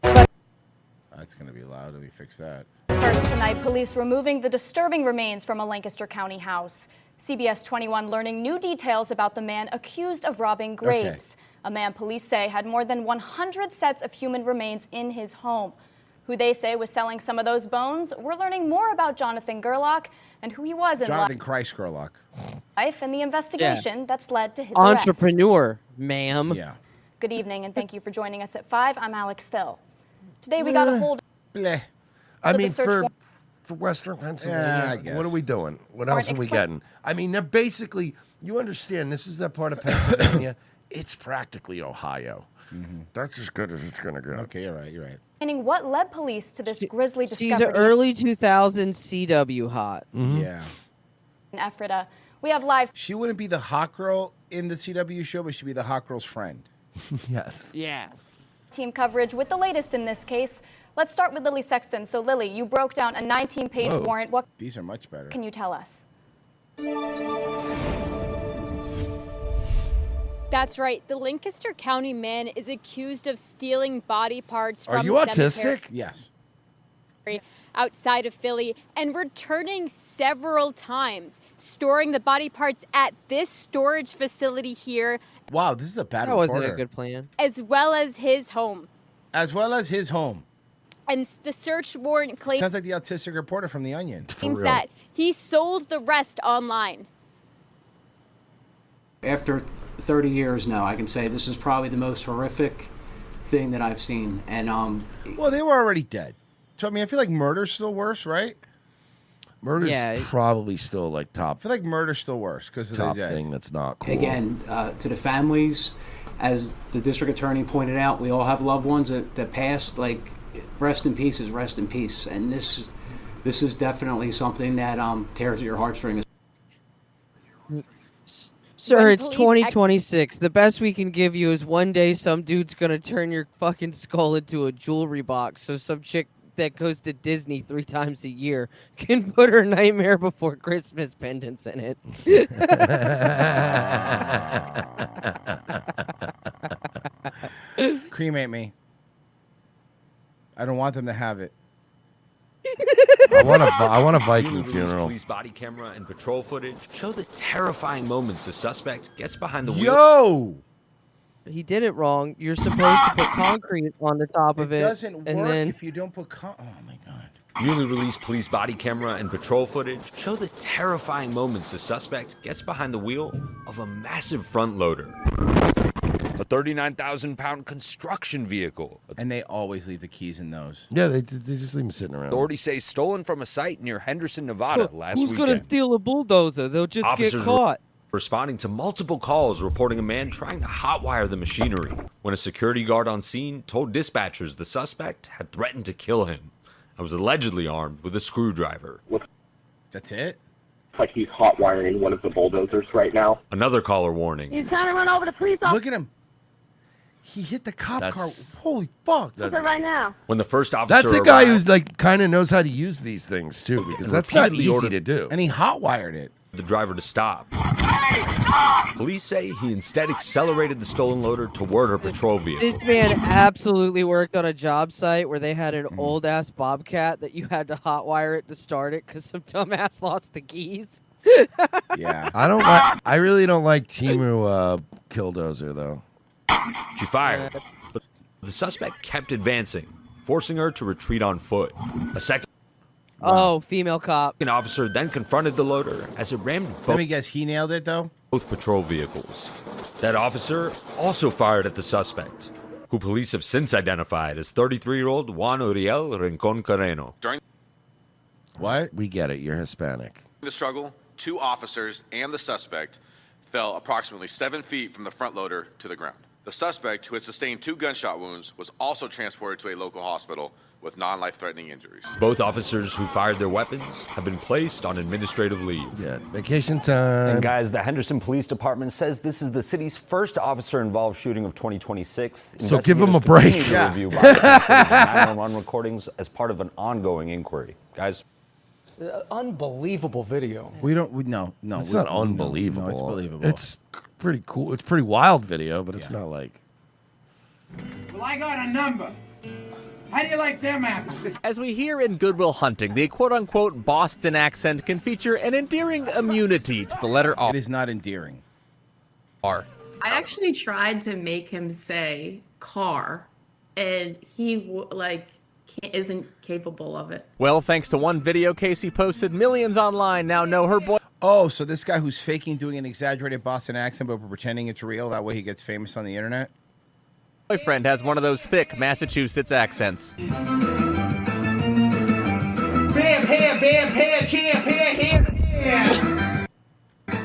That's gonna be loud. Let me fix that. First tonight, police removing the disturbing remains from a Lancaster County house. CBS 21 learning new details about the man accused of robbing graves. A man police say had more than 100 sets of human remains in his home. Who they say was selling some of those bones. We're learning more about Jonathan Gerlach and who he was in Jonathan Christ Gerlach. life and the investigation that's led to his arrest. Entrepreneur, ma'am. Yeah. Good evening and thank you for joining us at 5. I'm Alex Thill. Today we got a hold. Bleh. I But the mean, search for Western Yeah, I Pennsylvania, guess. what are we doing? What Or else are we explain- getting? I mean, they're basically, you understand, this is that part of Pennsylvania. It's practically Ohio. That's as good as it's going to get. Okay, you're right. You're right. Explaining what led police to this grisly She's discovery an early 2000s CW hot. Yeah. in Ephrata. We have live She wouldn't be the hot girl in the CW show, but she'd be the hot girl's friend. Yes. Yeah. team coverage with the latest in this case. Let's start with Lily Sexton. So, Lily, you broke down a 19-page Whoa. warrant. What These are much better. can you tell us? That's right. The Lancaster County man is accused of stealing body parts from Are you a autistic? cemetery Yes. outside of Philly and returning several times, storing the body parts at this storage facility here, Wow, this is a bad That wasn't reporter. a good plan. as well as his home. As well as his home. And the search warrant claims Sounds like the autistic reporter from The Onion. that he sold the rest online. After 30 years now, I can say this is probably the most horrific thing that I've seen. And Well, they were already dead. So, I mean, I feel like murder's still worse, right? Murder's Yeah. probably still like I top feel like murder's still worse because top thing that's not cool. again, to the families, as the district attorney pointed out, we all have loved ones that passed. Like, rest in peace is rest in peace. And this is definitely something that tears at your heartstrings. Sir, When it's police 2026. The best we can give you is one day some dude's gonna turn your fucking skull into a jewelry box so some chick that goes to Disney 3 times a year can put her Nightmare Before Christmas pendants in it. Cremate me. I don't want them to have it. I want a Viking Newly released funeral. Police body camera and patrol footage show the terrifying moments the suspect gets behind the wheel. Yo! He did it wrong. You're supposed to put concrete on the top of it. It doesn't and work then if you don't put oh my god. Newly released police body camera and patrol footage show the terrifying moments the suspect gets behind the wheel of a massive front loader. A 39,000-pound construction vehicle. And they always leave the keys in those. Yeah, they just leave them sitting around. Authorities say stolen from a site near Henderson, Nevada last who's weekend. gonna steal a bulldozer? They'll just Officers get caught. Responding to multiple calls reporting a man trying to hotwire the machinery when a security guard on scene told dispatchers the suspect had threatened to kill him and was allegedly armed with a screwdriver. That's it? Like he's hotwiring one of the bulldozers right now. Another caller warning. He's trying to run over the police officer. Look at him. He hit the cop car. That's- Holy fuck. Look at right now. When the first officer That's a guy arrived, who's like kind of knows how to use these things too, because and that's not repeatedly easy ordered to do. And he hotwired it. the driver to stop. Police say he instead accelerated the stolen loader toward her patrol vehicle. This man absolutely worked on a job site where they had an old ass Bobcat that you had to hotwire it to start it because some dumbass lost the keys. Yeah. I really don't like Timu Killdozer though. She fired. But the suspect kept advancing, forcing her to retreat on foot. A second female cop. An officer then confronted the loader as it rammed Let me guess, he nailed it though? both patrol vehicles. That officer also fired at the suspect, who police have since identified as 33-year-old Juan Uriel Rincon Carreno. During What? We get it. You're Hispanic. the struggle, 2 officers and the suspect fell approximately 7 feet from the front loader to the ground. The suspect, who had sustained 2 gunshot wounds, was also transported to a local hospital with non-life-threatening injuries. Both officers who fired their weapons have been placed on administrative leave. Yeah, vacation time. And guys, the Henderson Police Department says this is the city's first officer-involved shooting of 2026. So give 'em a Investigators break. continue to Yeah. review body cam footage and 911 recordings as part of an ongoing inquiry. Guys. Unbelievable video. No. It's we- not no, unbelievable. No, it's believable. It's pretty cool. It's a pretty wild video, but it's not like. Well, I got a number. How do you like them apples? As we hear in Good Will Hunting, the quote-unquote Boston accent can feature an endearing immunity to the letter R. It is not endearing. R. I actually tried to make him say car, and he isn't capable of it. Well, thanks to one video Casey posted, millions online now know her boy. Oh, so this guy who's faking doing an exaggerated Boston accent but pretending it's real, that way he gets famous on the internet? Boyfriend has one of those thick Massachusetts accents. Bam, here, bam, here, champ, here.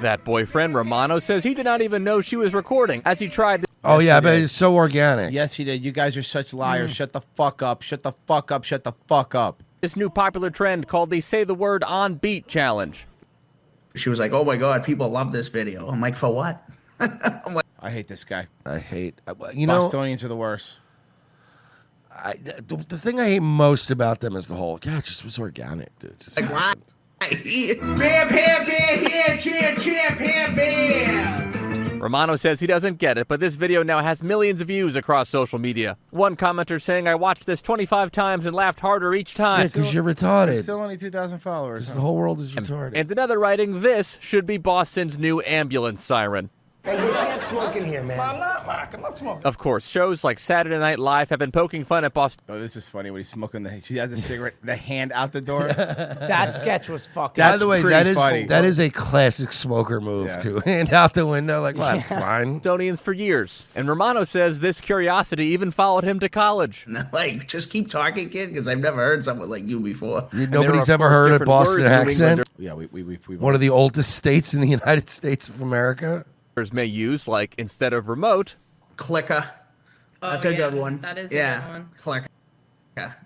That boyfriend, Romano, says he did not even know she was recording as he tried to... Oh yeah, but it's so organic. Yes, he did. You guys are such liars. Shut the fuck up. Shut the fuck up. Shut the fuck up. This new popular trend called the Say the Word on Beat Challenge. She was like, "Oh my god, people love this video." I'm like, "For what?" I hate this guy. I hate. You know, Bostonians are the worst. The thing I hate most about them is the whole. Yeah, it just was organic, dude. Just Like, why? Bam, here, bam, here, champ, here, bam. Romano says he doesn't get it, but this video now has millions of views across social media. One commenter saying, "I watched this 25 times and laughed harder each time." Yeah, because you're retarded. There's still only 2,000 followers. The whole world is retarded. And another writing, "This should be Boston's new ambulance siren." Hey, you can't smoke in here, man. I'm not, Mark. I'm not smoking. Of course, shows like Saturday Night Live have been poking fun at Boston. Oh, this is funny when he's smoking she has a cigarette, the hand out the door. That sketch was fucking. By the way, pretty funny. that is a classic smoker move to hand out the window like, well, that's fine. Bostonians for years. And Romano says this curiosity even followed him to college. Like, just keep talking, kid, because I've never heard someone like you before. Nobody's ever heard a Boston accent. Yeah, we've one of the oldest states in the United States of America. May use, like, instead of remote, clicker. That's a good one. That is a good one. Clicker.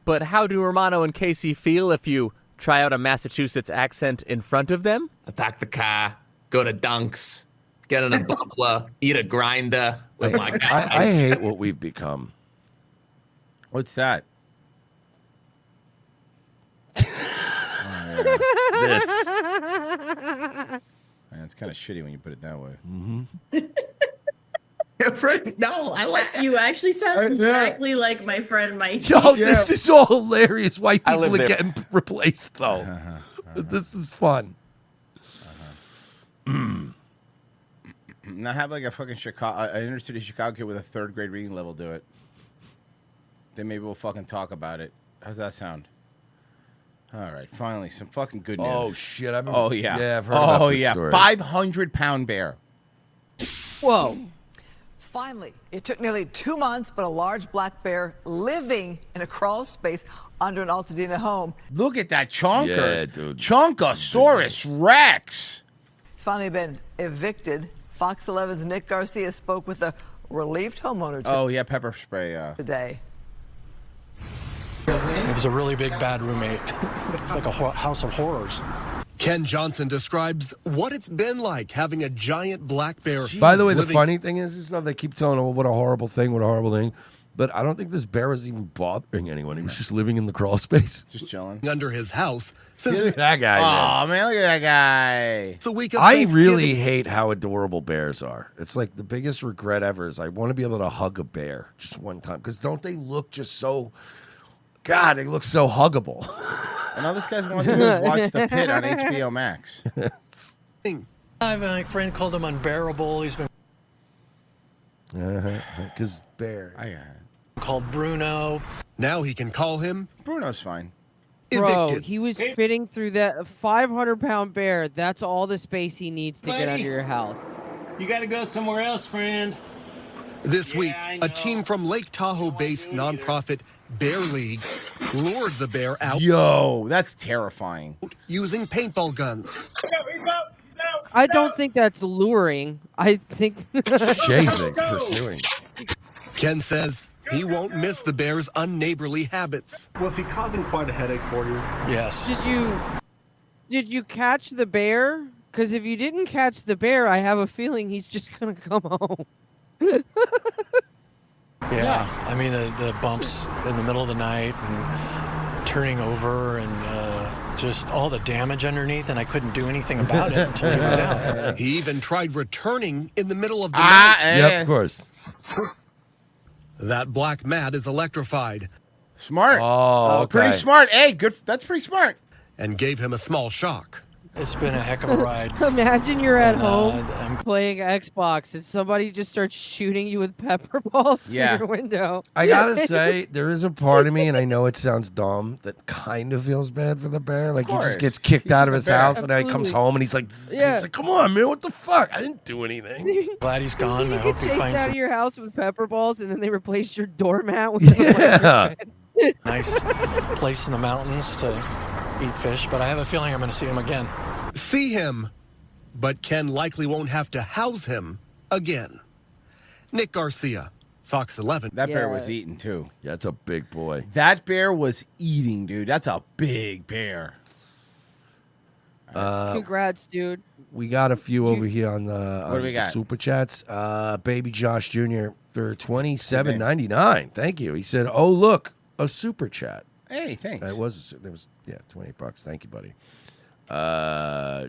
But how do Romano and Casey feel if you try out a Massachusetts accent in front of them? I pack the car, go to Dunks, get in a bubbler, eat a grinder with my guys. I hate what we've become. What's that? Man, it's kind of shitty when you put it that way. Mm-hmm. friend. No, I like that. You actually sound Yeah. exactly like my friend Mikey. Yo, this is all hilarious. White I people live are there. getting replaced, though. This is fun. Now have like a fucking Chicago, an inner city Chicago kid with a 3rd grade reading level do it. Then maybe we'll fucking talk about it. How's that sound? All right, finally some fucking good news. Oh shit! I've been, Oh yeah. yeah, I've heard about this yeah. story. 500-pound bear. Whoa. Finally, it took nearly 2 months, but a large black bear living in a crawl space under an Altadena home. Look at that chonkers. Yeah, dude. Chonkosaurus Rex. He's finally been evicted. Fox 11's Nick Garcia spoke with a relieved homeowner Oh yeah, pepper spray. today. It was a really big bad roommate. It's like a house of horrors. Ken Johnson describes what it's been like having a giant black bear. By the way, the living- funny thing is, this stuff they keep telling, oh, what a horrible thing, what a horrible thing. But I don't think this bear was even bothering anyone. He was just living in the crawl space. Just chilling. under his house since Look at that guy, man. Oh man, look at that guy. the week of I Thanksgiving. really hate how adorable bears are. It's like the biggest regret ever is I want to be able to hug a bear just one time. Because don't they look just so... God, they look so huggable. And all this guy wants to do is watch The Pit on HBO Max. I have a friend called him unbearable. He's been Because bear. called Bruno. Now he can call him Bruno's fine. Bro, evicted. he was fitting through that 500-pound bear. That's all the space he needs to get Buddy. under your house. You gotta go somewhere else, friend. This week, I a know. team from Lake Tahoe-based nonprofit Bear League lured the bear out Yo, that's terrifying. using paintball guns. I don't think that's luring. I think Chasing's pursuing. Ken says he won't miss the bear's unneighborly habits. Was he causing quite a headache for you? Yes. Did you catch the bear? Because if you didn't catch the bear, I have a feeling he's just gonna come home. Yeah. I mean, the bumps in the middle of the night and turning over and just all the damage underneath, and I couldn't do anything about it until he was out. He even tried returning in the middle of the night. Yep, of course. That black mat is electrified. Smart. Oh, okay. Pretty smart. Hey, good. That's pretty smart. And gave him a small shock. It's been a heck of a ride. Imagine you're at And, home I'm playing Xbox and somebody just starts shooting you with pepper balls through Yeah. your window. I gotta say, there is a part of me, and I know it sounds dumb, that kind of feels bad for the bear. Like he course. just gets kicked out of the his bear. house, and then he comes Absolutely. home, and he's like, Yeah. it's like, come on, man, what the fuck? I didn't do anything. glad he's gone. And I You hope get he chased finds out a of your house with pepper balls, and then they replace your doormat with an Yeah. nice place in the mountains to eat fish. But I have a feeling I'm going to see him again. See him, but Ken likely won't have to house him again. Nick Garcia, Fox 11. That bear Yeah. was eating too. Yeah, it's a big boy. That bear was eating, dude. That's a big bear. Congrats, dude. We got a few over here on the, What do we the got? super chats. Baby Josh Jr. for $27.99. Thank you. He said, "Oh look, a super chat." Hey, thanks. That was there was $28. Thank you, buddy.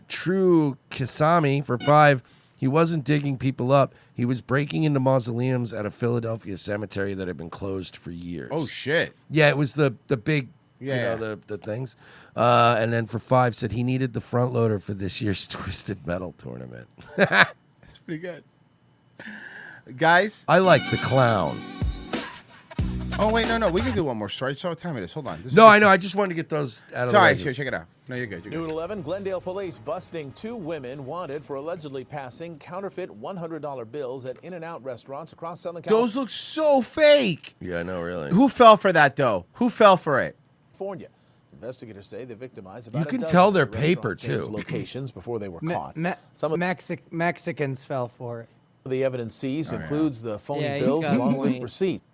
True Kisami for 5. He wasn't digging people up. He was breaking into mausoleums at a Philadelphia cemetery that had been closed for years. Oh shit. Yeah, it was the big, Yeah. the things. And then for 5 said he needed the front loader for this year's Twisted Metal tournament. That's pretty good. Guys. I like the clown. Oh wait, no. We can do one more story. So what time it is? Hold on. This No, is I know. I just wanted to get those out of Sorry, the way. check it out. No, you're good. You're New good. at 11, Glendale police busting 2 women wanted for allegedly passing counterfeit $100 bills at In-N-Out restaurants across Southern Those look so fake. Yeah, I know, really. Who fell for that though? Who fell for it? California. Investigators say they victimized about You a can dozen tell they're restaurant paper, chains' too. locations before they were caught. Mexicans fell for it. The evidence seized includes the phony Yeah, he's bills got a along with point. receipts.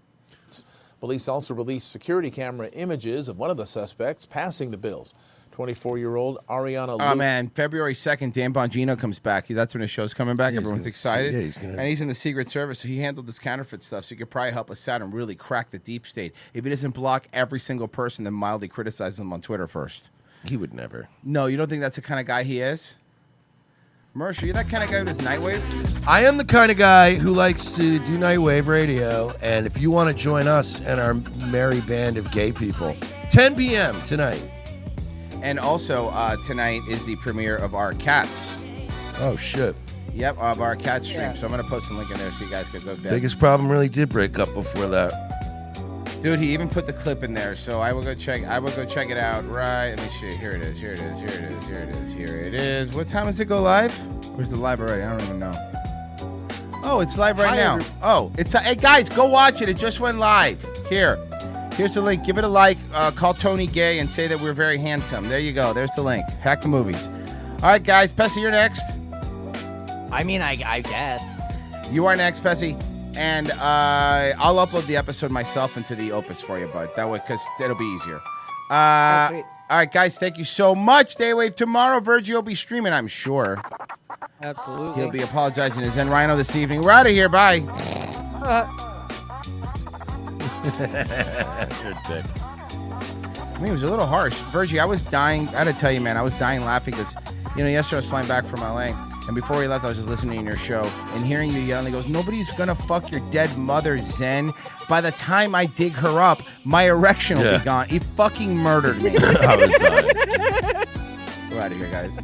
Police also released security camera images of one of the suspects passing the bills. 24-year-old Ariana Oh Luke. man, February 2nd, Dan Bongino comes back. That's when his show's coming back. Yeah, he's Everyone's gonna excited. see- yeah, he's gonna- And he's in the Secret Service, so he handled this counterfeit stuff. So he could probably help us out and really crack the deep state. If he doesn't block every single person that mildly criticizes him on Twitter first. He would never. No, you don't think that's the kind of guy he is? Mersh, are you that kind of guy who does Nightwave? I am the kind of guy who likes to do Nightwave radio, and if you want to join us and our merry band of gay people, 10 p.m. tonight. And also, tonight is the premiere of our Cats. Oh, shit. Yep, of our cat stream. So I'm going to post a link in there so you guys could go there. Biggest problem really did break up before that. Dude, he even put the clip in there, so I will go check it out. Right, let me see. Here it is. Here it is. What time does it go live? Where's the live already? I don't even know. Oh, it's live right now. Oh, it's hey guys, go watch it. It just went live. Here's the link. Give it a like. Call Tony gay and say that we're very handsome. There you go. There's the link. Hack the movies. All right, guys. Pessy, you're next. I mean, I guess. You are next, Pessy. And I'll upload the episode myself into the Opus for you, bud. That way, because it'll be easier. All right, guys. Thank you so much. Daywave tomorrow. Virgie will be streaming, I'm sure. Absolutely. He'll be apologizing to Zen Rhino this evening. We're out of here. Bye. You're a dick. I mean, it was a little harsh. Virgie, I was dying. I had to tell you, man, I was dying laughing because, yesterday I was flying back from LA. And before we left, I was just listening to your show and hearing you yell. And he goes, nobody's going to fuck your dead mother, Zen. By the time I dig her up, my erection will be gone. He fucking murdered me. I was dying. We're out of here, guys.